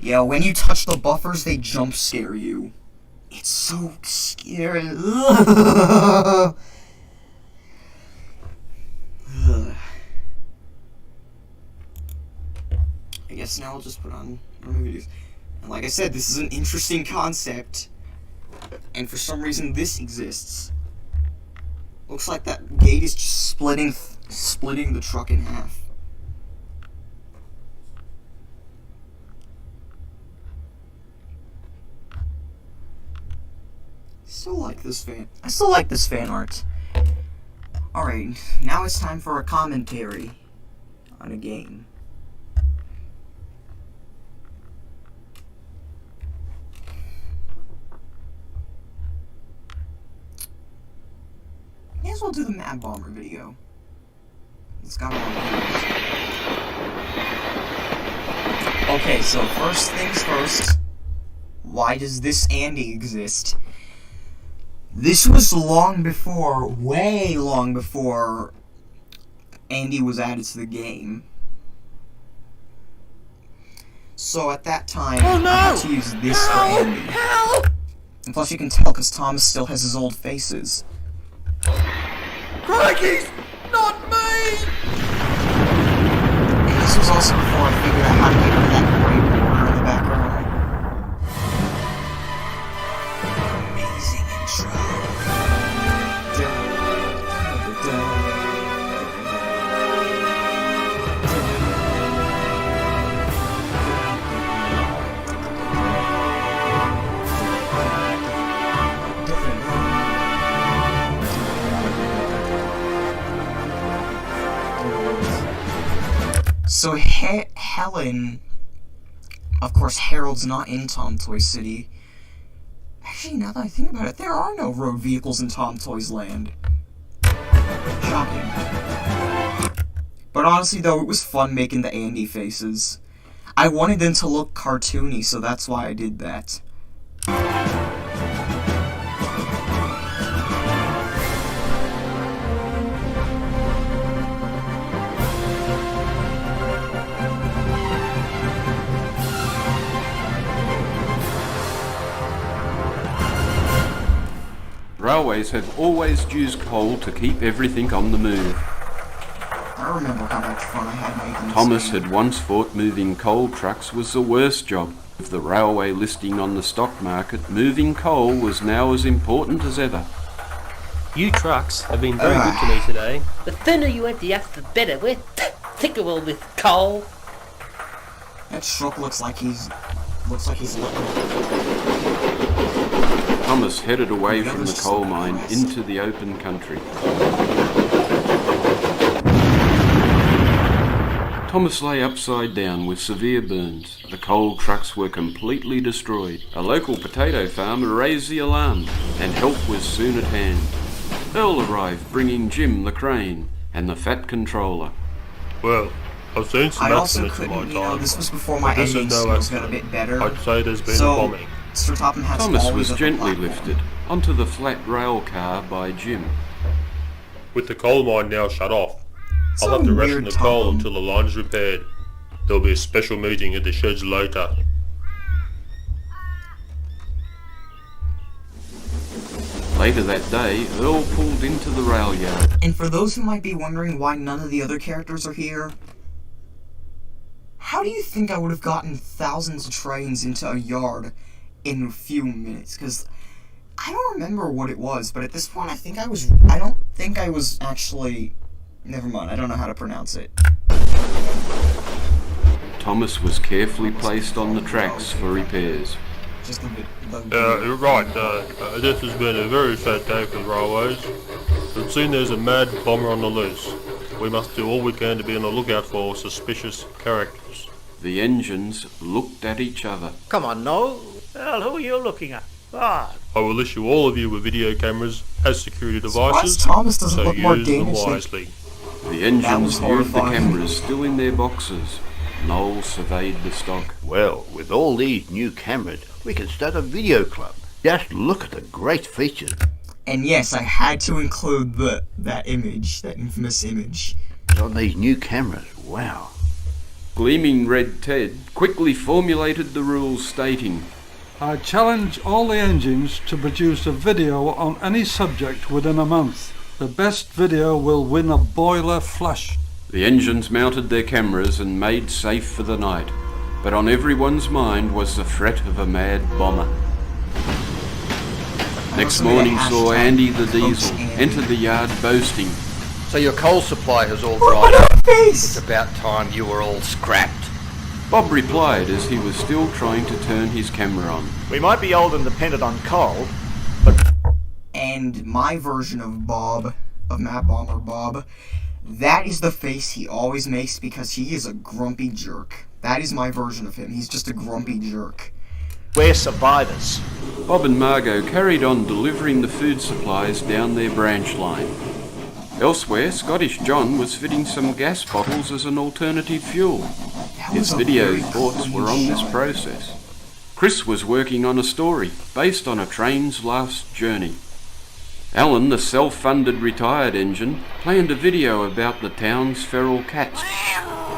Yeah, when you touch the buffers, they jump scare you. It's so scary. Ugh. Ugh. I guess now I'll just put on more videos. And like I said, this is an interesting concept. And for some reason, this exists. Looks like that gate is just splitting the truck in half. I still like this fan art. Alright, now it's time for a commentary on a game. May as well do the Mad Bomber video. It's got more views. Okay, so first things first. Why does this Andy exist? This was long before, way long before, Andy was added to the game. So at that time, I had to use this for Andy. Help! And plus you can tell because Thomas still has his old faces. Crikey's not me! And this was also before I figured out how to get rid of that great border in the background. Amazing intro. So Helen, of course, Harold's not in Tom Toy City. Actually, now that I think about it, there are no road vehicles in Tom Toy's land. Shocking. But honestly, though, it was fun making the Andy faces. I wanted them to look cartoony, so that's why I did that. Railways have always used coal to keep everything on the move. I remember how much fun I had making this Thomas game. had once thought moving coal trucks was the worst job. With the railway listing on the stock market, moving coal was now as important as ever. You trucks have been very good to me today. The thinner you empty out, the better. We're thicker with coal. That truck looks like he's looking. Thomas headed away from the coal mine into the open country. Thomas lay upside down with severe burns. The coal trucks were completely destroyed. A local potato farmer raised the alarm, and help was soon at hand. Earl arrived, bringing Jim the crane and the fat controller. Well, I've seen some I also estimates in my couldn't, time. this was before my But this is editing no skills got a accident. bit better. I'd say there's been So, a bombing. Sir Topham has Thomas always was at the gently platform. lifted onto the flat rail car by Jim. With the coal mine now shut off, So I'll have to ration weird, the coal Topham. until the line's repaired. There'll be a special meeting at the sheds later. Later that day, Earl pulled into the rail yard. And for those who might be wondering why none of the other characters are here, how do you think I would have gotten thousands of trains into a yard in a few minutes? Because I don't remember what it was, but at this point I don't think I was actually... Never mind, I don't know how to pronounce it. Thomas was carefully placed on the tracks for repairs. Just a bit low. You're right. This has been a very sad day for the railways. It seems there's a mad bomber on the loose. We must do all we can to be on the lookout for suspicious characters. The engines looked at each other. Come on, Noel. Well, who are you looking at? Ah, I will issue all of you with video cameras as security Surprised devices, Thomas doesn't so look more use them Danish than- wisely. The That engines was viewed the horrifying. cameras still in their boxes. Noel surveyed the stock. Well, with all these new cameras, we can start a video club. Just look at the great features And yes, I had to include that image, that infamous image. on these new cameras. Wow. Gleaming Red Ted quickly formulated the rules stating, I challenge all the engines to produce a video on any subject within a month. The best video will win a boiler flush. the engines mounted their cameras and made safe for the night. But on everyone's mind was the threat of a mad bomber. Next morning saw Andy the Diesel enter the yard boasting. So your coal supply has all Look dried at up. her It's face! about time you were all scrapped. Bob replied as he was still trying to turn his camera on. We might be old and dependent on coal. And my version of Bob, of Matt Bomber Bob, that is the face he always makes because he is a grumpy jerk. That is my version of him. He's just a grumpy jerk. We're survivors. Bob and Margot carried on delivering the food supplies down their branch line. Elsewhere, Scottish John was fitting some gas bottles as an alternative fuel. That His was a video very thoughts clean were on this shot. process. Chris was working on a story based on a train's last journey. Alan, the self-funded retired engine, planned a video about the town's feral cats.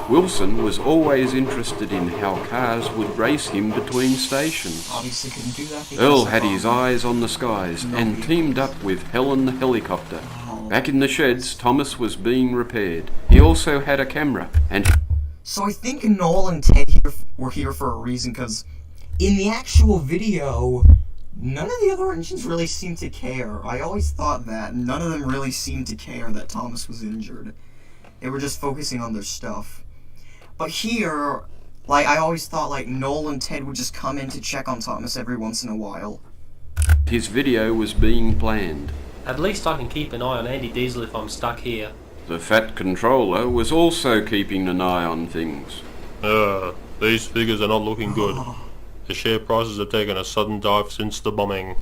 Wilson was always interested in how cars would race him between stations. Obviously couldn't do that because Earl of had his Bob. eyes on the skies and teamed up with Helen the helicopter. Back in the sheds, Thomas was being repaired. He also had a camera, and So I think Noel and Ted were here for a reason, because in the actual video, none of the other engines really seemed to care. I always thought that. None of them really seemed to care that Thomas was injured. They were just focusing on their stuff. But here, like, I always thought, like, Noel and Ted would just come in to check on Thomas every once in a while. his video was being planned. at least I can keep an eye on Andy Diesel if I'm stuck here. The Fat Controller was also keeping an eye on things. These figures are not looking good. The share prices have taken a sudden dive since the bombing.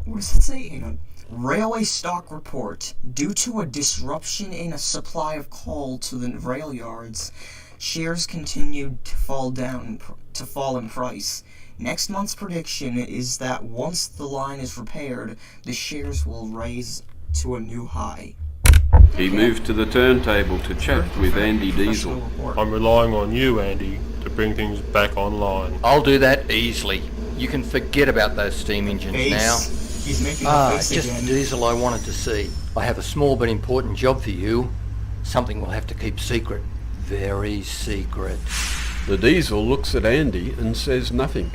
What does it say? Railway stock report. Due to a disruption in a supply of coal to the rail yards, shares continued to fall in price. Next month's prediction is that once the line is repaired, the shares will rise to a new high. He moved to the turntable to chat with Andy Diesel. I'm relying on you, Andy, to bring things back online. I'll do that easily. You can forget about those steam engines now. He's making a face just again. the Diesel I wanted to see. I have a small but important job for you. Something we'll have to keep secret. Very secret. The Diesel looks at Andy and says nothing.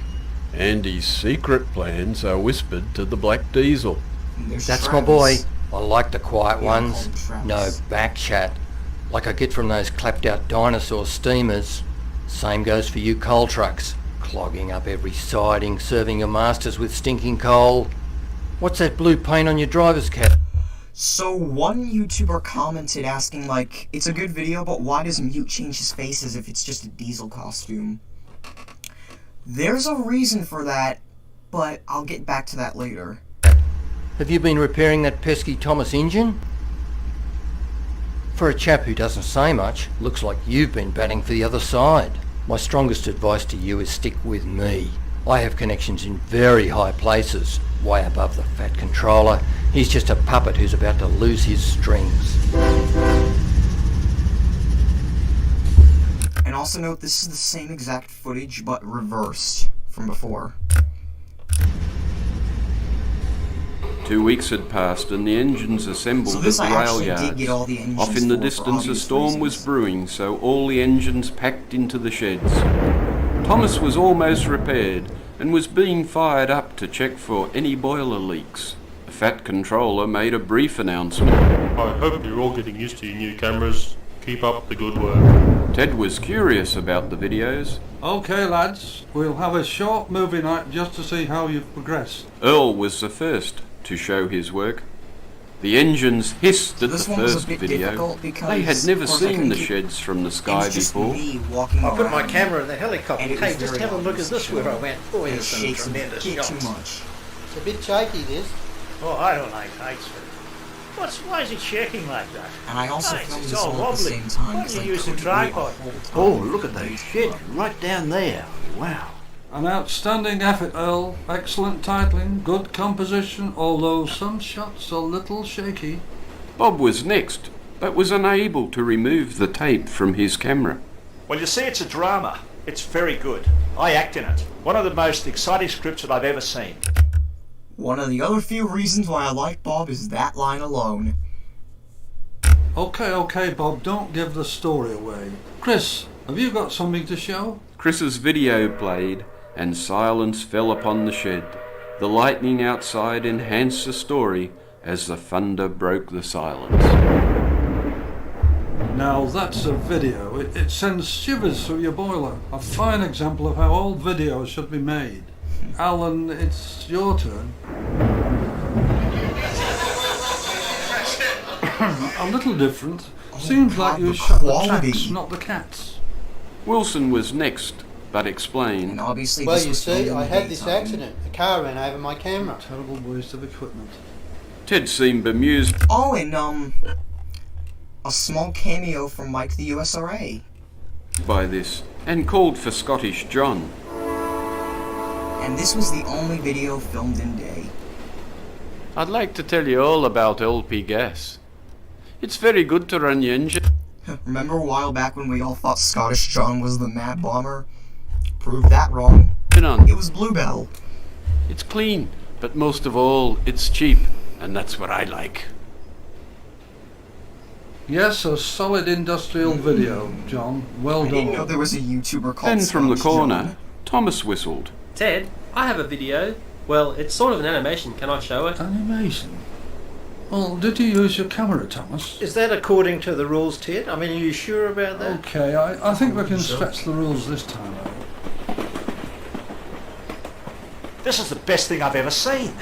Andy's secret plans are whispered to the Black Diesel. There's That's my Travis. boy. I like the quiet Yeah, ones. call him Travis. No back chat. Like I get from those clapped out dinosaur steamers. Same goes for you coal trucks. Clogging up every siding, serving your masters with stinking coal. What's that blue paint on your driver's cap? So one YouTuber commented asking like, it's a good video, but why does Mute change his face as if it's just a Diesel costume? There's a reason for that, but I'll get back to that later. Have you been repairing that pesky Thomas engine? For a chap who doesn't say much, looks like you've been batting for the other side. My strongest advice to you is stick with me. I have connections in very high places, way above the Fat Controller. He's just a puppet who's about to lose his strings. And also note, this is the same exact footage, but reversed from before. 2 weeks had passed and the engines assembled So at this the I rail actually yards. did get all the engines Off in the for distance a obvious storm was reasons. brewing, so all the engines packed into the sheds. Thomas was almost repaired and was being fired up to check for any boiler leaks. The Fat Controller made a brief announcement. I hope you're all getting used to your new cameras. Keep up the good work. Ted was curious about the videos. Okay, lads, we'll have a short movie night just to see how you've progressed. Earl was the first to show his work. The engines hissed at the This one was a first bit video. difficult because, They had never of course, I seen couldn't the keep- sheds from the It sky was just before. me walking I put my around, camera in the helicopter. and it Hey, was just very have a look at obvious this to where I show. went. Boy, And it there's some shakes a tremendous bit shots. too much. It's a bit shaky, this. Oh, I don't like heights. Why is it shaking like that? And I also Nice, filmed it's this all all at the wobbly. same time Why because do I you use a couldn't really tripod? Oh, look at those sheds right down there. Wow. An outstanding effort, Earl. Excellent titling, good composition, although some shots a little shaky. Bob was next, but was unable to remove the tape from his camera. Well, you see, it's a drama. It's very good. I act in it. One of the most exciting scripts that I've ever seen. One of the other few reasons why I like Bob is that line alone. Okay, Bob, don't give the story away. Chris, have you got something to show? Chris's video played, and silence fell upon the shed. The lightning outside enhanced the story as the thunder broke the silence. Now that's a video. It sends shivers through your boiler. A fine example of how all videos should be made. Alan, it's your turn. A little different. Seems like God, you the shot the quality. tracks, not the cats. Wilson was next, but And explained. obviously Well, this you was filmed see, in I the had this daytime. accident. A car ran over my camera. Terrible waste of equipment. Ted seemed bemused Oh, and a small cameo from Mike the USRA. by this, and called for Scottish John. And this was the only video filmed in day. I'd like to tell you all about LP gas. It's very good to run your engine Remember a while back when we all thought Scottish John was the mad bomber? Proved that wrong. on. It was Bluebell. It's clean, but most of all, it's cheap, and that's what I like. Yes, a solid industrial video, John. Well I didn't know done. there was a YouTuber called Then from the Scottish corner, John. Thomas whistled. Ted, I have a video. Well, it's sort of an animation. Can I show it? Animation. Well, did you use your camera, Thomas? Is that according to the rules, Ted? I mean, are you sure about that? Okay, I think we can stretch the rules this time out. This is the best thing I've ever seen.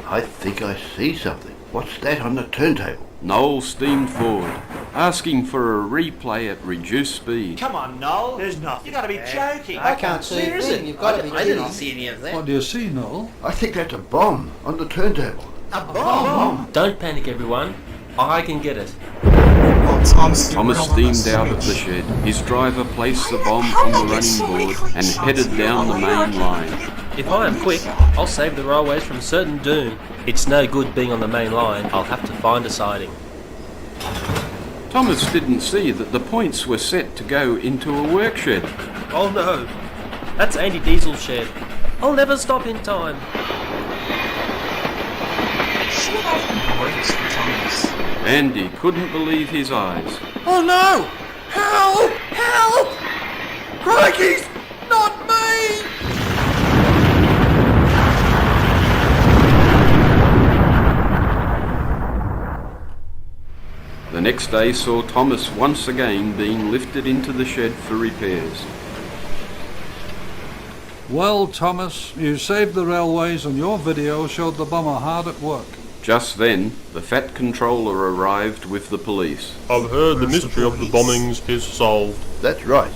I think I see something. What's that on the turntable? Noel steamed forward, asking for a replay at reduced speed. Come on, Noel. There's nothing. You gotta be joking. I can't see a thing. You've got to be I didn't kidding. see any of that. What do you see, Noel? I think that's a bomb on the turntable. A bomb? Don't panic, everyone. I can get it. Well, Thomas steamed out of the shed. His driver placed the bomb on the running board and headed down the main line. If I am quick, I'll save the railways from certain doom. It's no good being on the main line. I'll have to find a siding. Thomas didn't see that the points were set to go into a work shed. Oh no! That's Andy Diesel's shed. I'll never stop in time. Andy couldn't believe his eyes. Oh no! Help! Help! Crikey's not me! The next day saw Thomas once again being lifted into the shed for repairs. Well, Thomas, you saved the railways and your video showed the bomber hard at work. Just then, the Fat Controller arrived with the police. I've heard the mystery of the bombings is solved. That's right.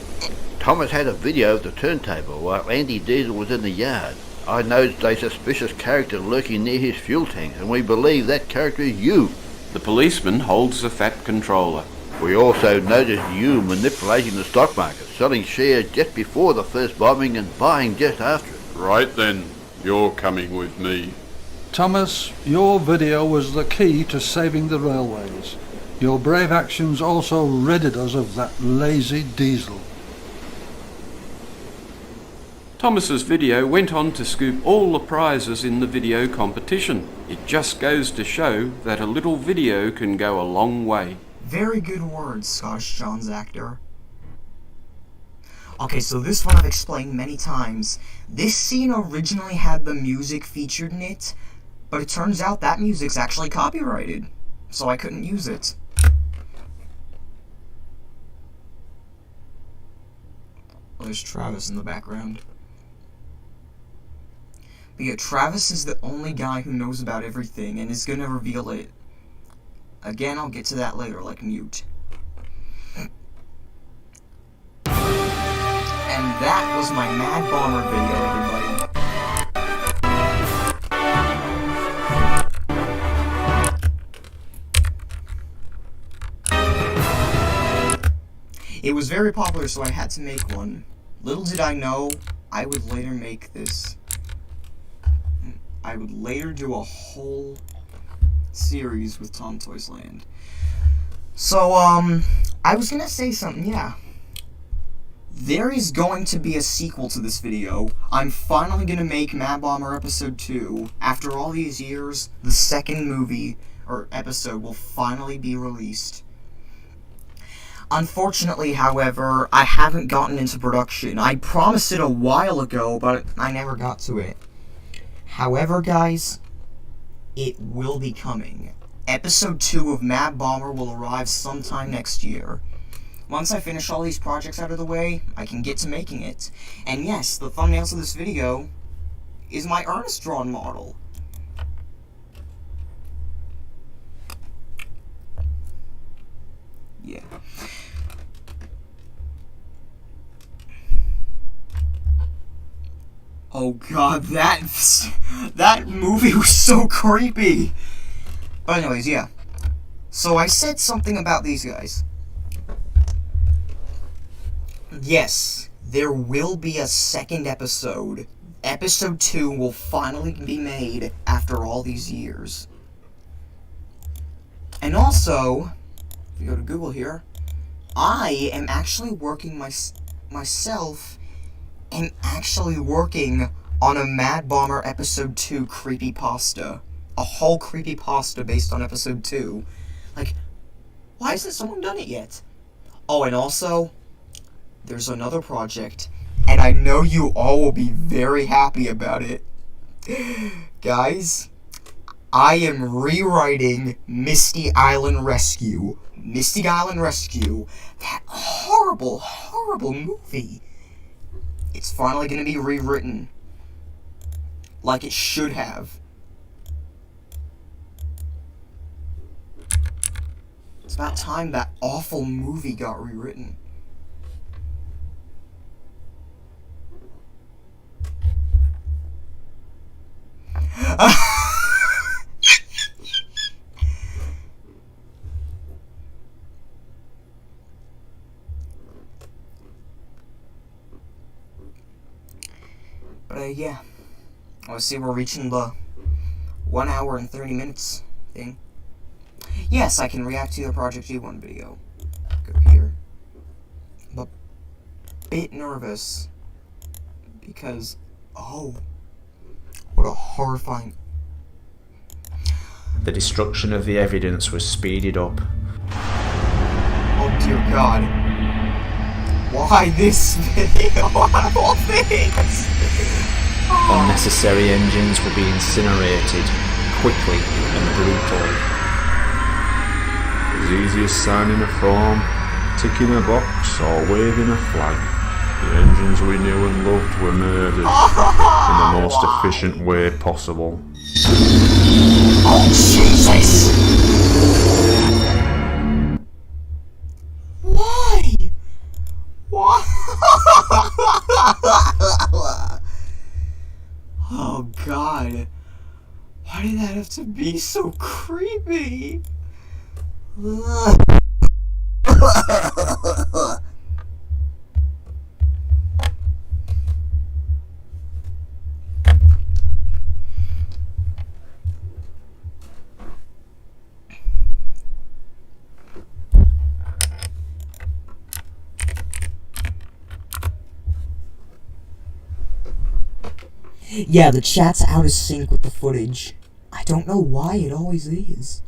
Thomas had a video of the turntable while Andy Diesel was in the yard. I noticed a suspicious character lurking near his fuel tanks, and we believe that character is you. The policeman holds the Fat Controller. We also noticed you manipulating the stock market, selling shares just before the first bombing and buying just after it. Right then, you're coming with me. Thomas, your video was the key to saving the railways. Your brave actions also ridded us of that lazy Diesel. Thomas's video went on to scoop all the prizes in the video competition. It just goes to show that a little video can go a long way. Very good words, Scottish John's actor. Okay, so this one I've explained many times. This scene originally had the music featured in it, but it turns out that music's actually copyrighted, so I couldn't use it. Oh, there's Travis in the background. But yeah, Travis is the only guy who knows about everything and is gonna reveal it. Again, I'll get to that later, like Mute. And that was my Mad Bomber video, everybody. It was very popular, so I had to make one. Little did I know, I would later make this. I would later do a whole series with Tom Toys Land. So, I was gonna say something, yeah. There is going to be a sequel to this video. I'm finally gonna make Mad Bomber Episode 2. After all these years, the second movie, or episode, will finally be released. Unfortunately, however, I haven't gotten into production. I promised it a while ago, but I never got to it. However, guys, it will be coming. Episode 2 of Mad Bomber will arrive sometime next year. Once I finish all these projects out of the way, I can get to making it. And yes, the thumbnails of this video is my Ernest drawn model. Yeah. Oh god, that movie was so creepy. But anyways, yeah. So I said something about these guys. Yes, there will be a second episode. Episode 2 will finally be made after all these years. And also, if you go to Google here, I am actually working myself am actually working on a Mad Bomber Episode 2 creepypasta. A whole creepypasta based on Episode 2. Like, why hasn't someone done it yet? Oh, and also, there's another project, and I know you all will be very happy about it. Guys, I am rewriting Misty Island Rescue. Misty Island Rescue. That horrible, horrible movie. It's finally going to be rewritten. Like it should have. It's about time that awful movie got rewritten. But yeah. Obviously we're reaching the 1 hour and 30 minutes thing. Yes, I can react to the Project G1 video. Go here. I'm a bit nervous. Because, oh, what a horrifying... The destruction of the evidence was speeded up. Oh dear God. Why this video? Of all things? Unnecessary engines will be incinerated quickly and brutally. As easy as signing a form, ticking a box, or waving a flag. The engines we knew and loved were murdered in the most efficient way possible. Oh Jesus! Why? Why? Oh God. Why did that have to be so creepy? Yeah, the chat's out of sync with the footage. I don't know why it always is.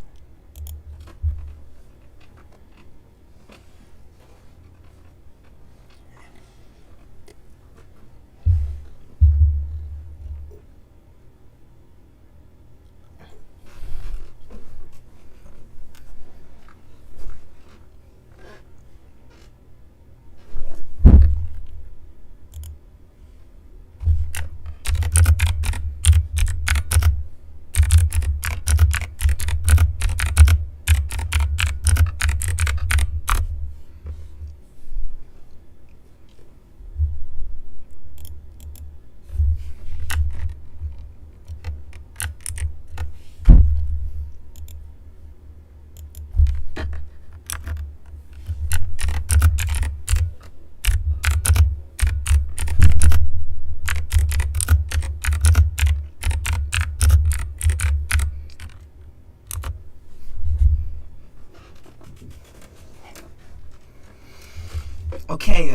Okay,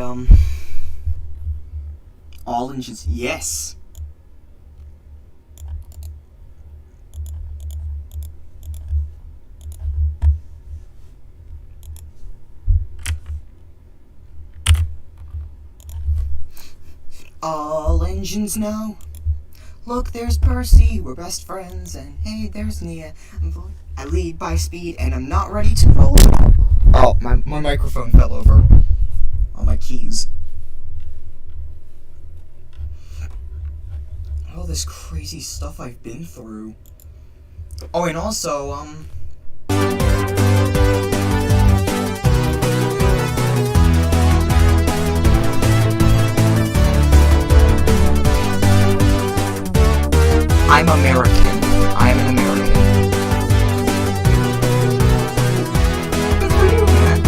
all engines, yes. All engines now. Look, there's Percy, we're best friends, and hey, there's Nia. I lead by speed, and I'm not ready to roll. Oh, my microphone fell over. On my keys. All this crazy stuff I've been through. Oh, and also, I'm American. I'm an American. Good for you, man.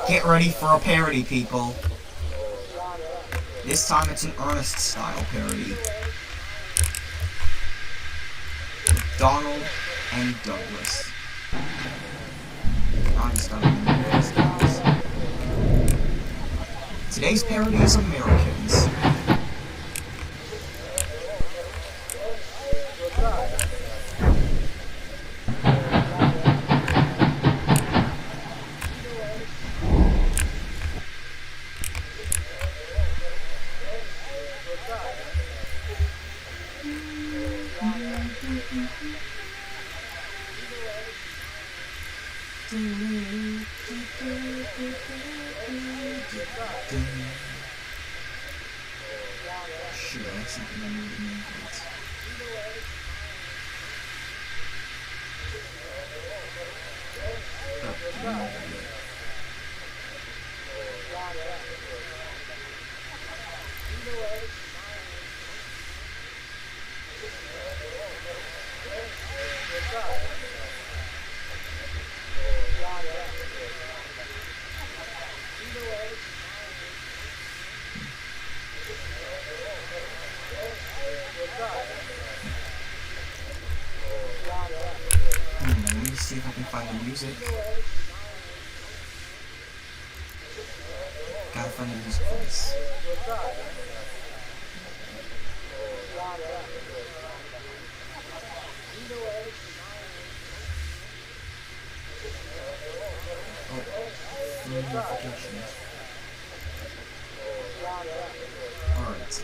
Get ready for a parody, people. This time it's an Ernest style parody. Donald and Douglas. I just don't remember these guys. Today's parody is Americans. Shit, I accidentally removed the name plates. Let me see if I can find the music. Gotta find the music for this. Oh, notifications. Alright.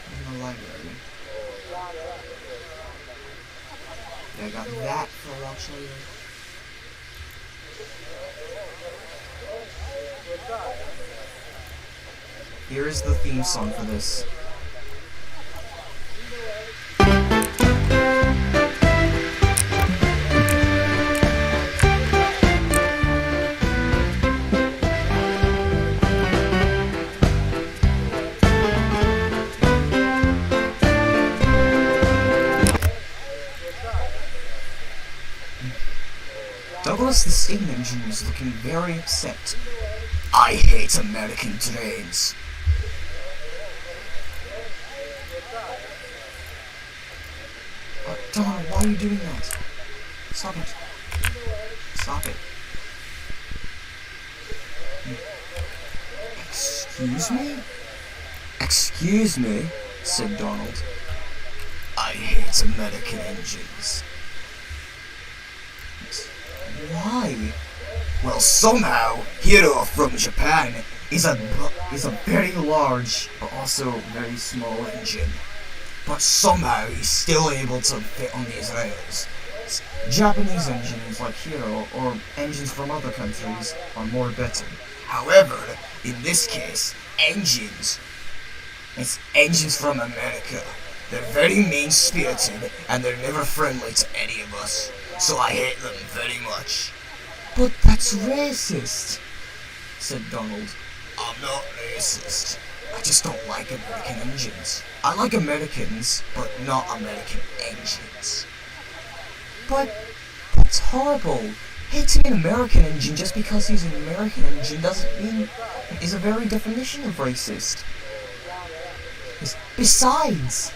In the library. Yeah, I got that for watch later. Here is the theme song for this. Douglas the steam engine was looking very upset. I hate American trains. Donald, why are you doing that? Stop it. Stop it. Excuse me? Excuse me, said Donald. I hate American engines. Why? Well, somehow, Hiro from Japan is a very large, but also very small engine. But somehow he's still able to fit on these rails. Japanese engines like Hiro or engines from other countries are more better. However, in this case, it's engines from America. They're very mean-spirited and they're never friendly to any of us. So I hate them very much. But that's racist, said Donald. I'm not racist. I just don't like American engines. I like Americans, but not American engines. But that's horrible. Hating an American engine just because he's an American engine doesn't mean is a very definition of racist. Besides,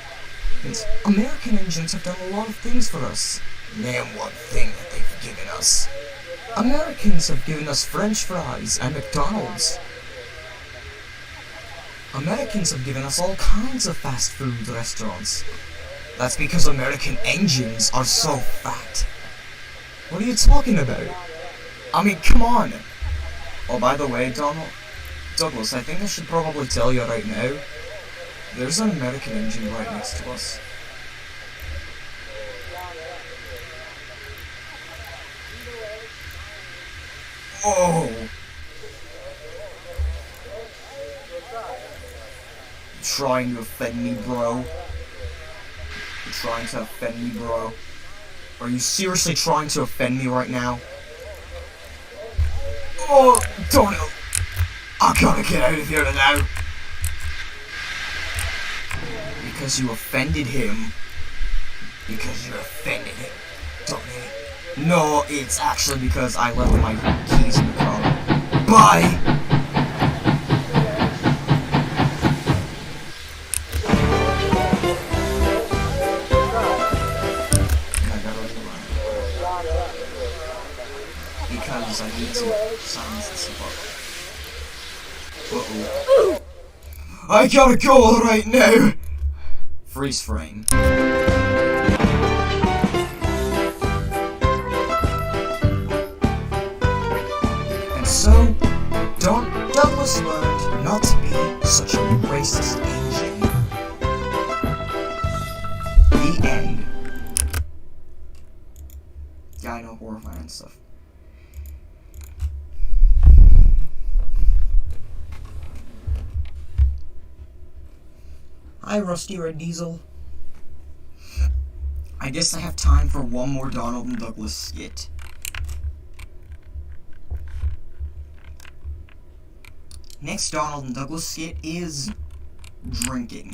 American engines have done a lot of things for us. Name one thing that they've given us. Americans have given us French fries and McDonald's. Americans have given us all kinds of fast food restaurants. That's because American engines are so fat. What are you talking about? I mean, come on. Oh, by the way, Douglas, I think I should probably tell you right now. There's an American engine right next to us. Oh! You're trying to offend me, bro? You're trying to offend me, bro? Are you seriously trying to offend me right now? Oh, Donald! I gotta get out of here now! Because you offended him. Because you offended him, Donald. No, it's actually because I left my keys in the car. Bye! Because I need to silence this above. Uh-oh. I gotta go right now! Freeze frame. And so, Douglas learned not to be such a racist engine. I know, horrifying and stuff. Hi, Rusty Red Diesel. I guess I have time for one more Donald and Douglas skit. Next Donald and Douglas skit is drinking.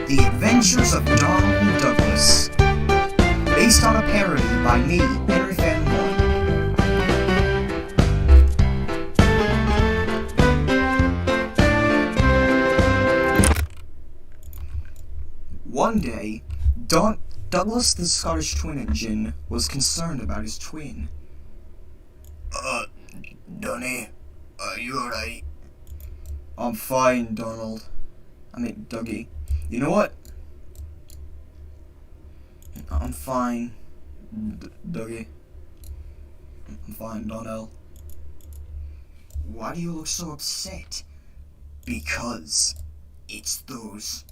The Adventures of Donald and Douglas. Based on a parody by me, Henry Fanmore. One day, Douglas the Scottish twin engine was concerned about his twin. Donny, are you alright? I'm fine, Donald. I mean, Dougie. You know what? I'm fine, Dougie. I'm fine, Donnell. Why do you look so upset? Because it's those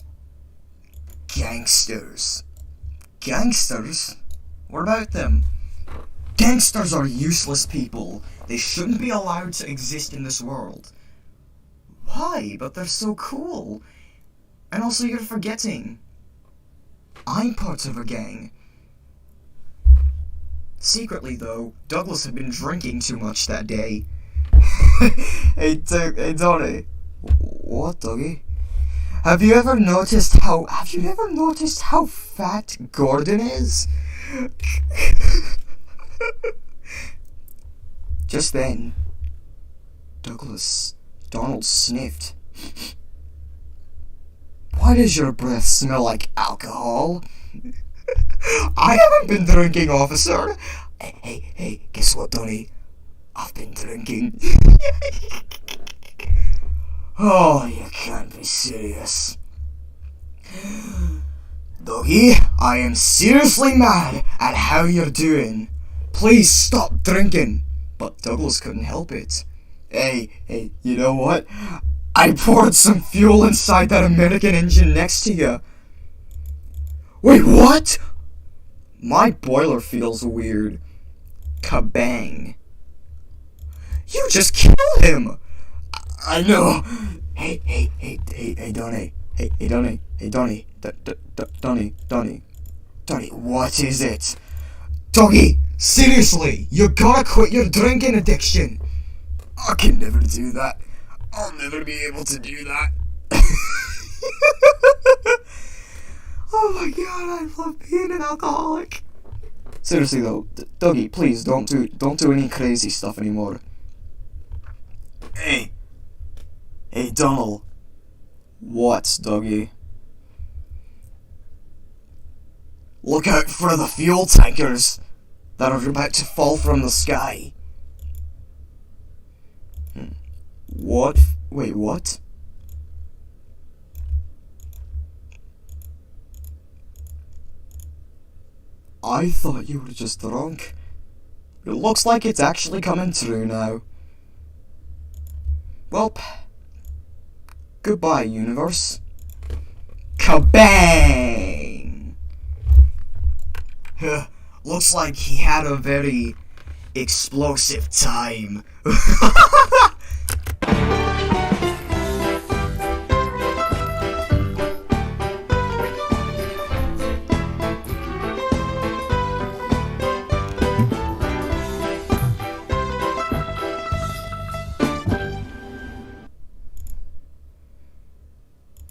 gangsters. Gangsters? What about them? Gangsters are useless people. They shouldn't be allowed to exist in this world. Why? But they're so cool. And also you're forgetting. I'm part of a gang. Secretly, though, Douglas had been drinking too much that day. Hey, Donnie. What, Dougie? Have you ever noticed how fat Gordon is? Just then, Donald sniffed. Why does your breath smell like alcohol? I haven't been drinking, officer. Hey, guess what, Donnie? I've been drinking. Oh, you can't be serious. Dougie, I am seriously mad at how you're doing. Please stop drinking. But Douglas couldn't help it. Hey, you know what? I poured some fuel inside that American engine next to you. Wait, what? My boiler feels weird. Kabang. You just killed him! I know. Hey, Donnie. Donnie, what is it? Doggy, seriously, you gotta quit your drinking addiction. I can never do that. I'll never be able to do that. Oh my god, I love being an alcoholic. Seriously though, Dougie, please don't do any crazy stuff anymore. Hey, Donald. What, Dougie? Look out for the fuel tankers that are about to fall from the sky. What? Wait, what? I thought you were just drunk. It looks like it's actually coming true now. Well, goodbye, universe. Kabang! Looks like he had a very explosive time.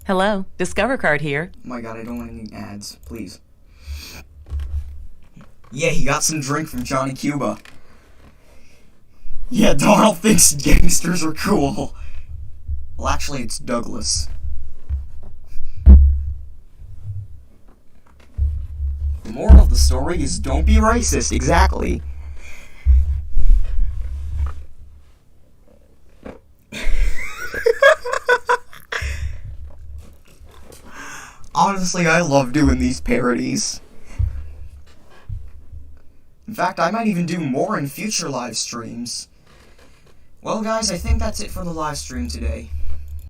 Hello, Discover Card here. Oh my god, I don't want any ads, please. Yeah, he got some drink from Johnny Cuba. Yeah, Donald thinks gangsters are cool. Well, actually, it's Douglas. The moral of the story is don't be racist, exactly. Honestly, I love doing these parodies. In fact, I might even do more in future live streams. Well, guys, I think that's it for the live stream today.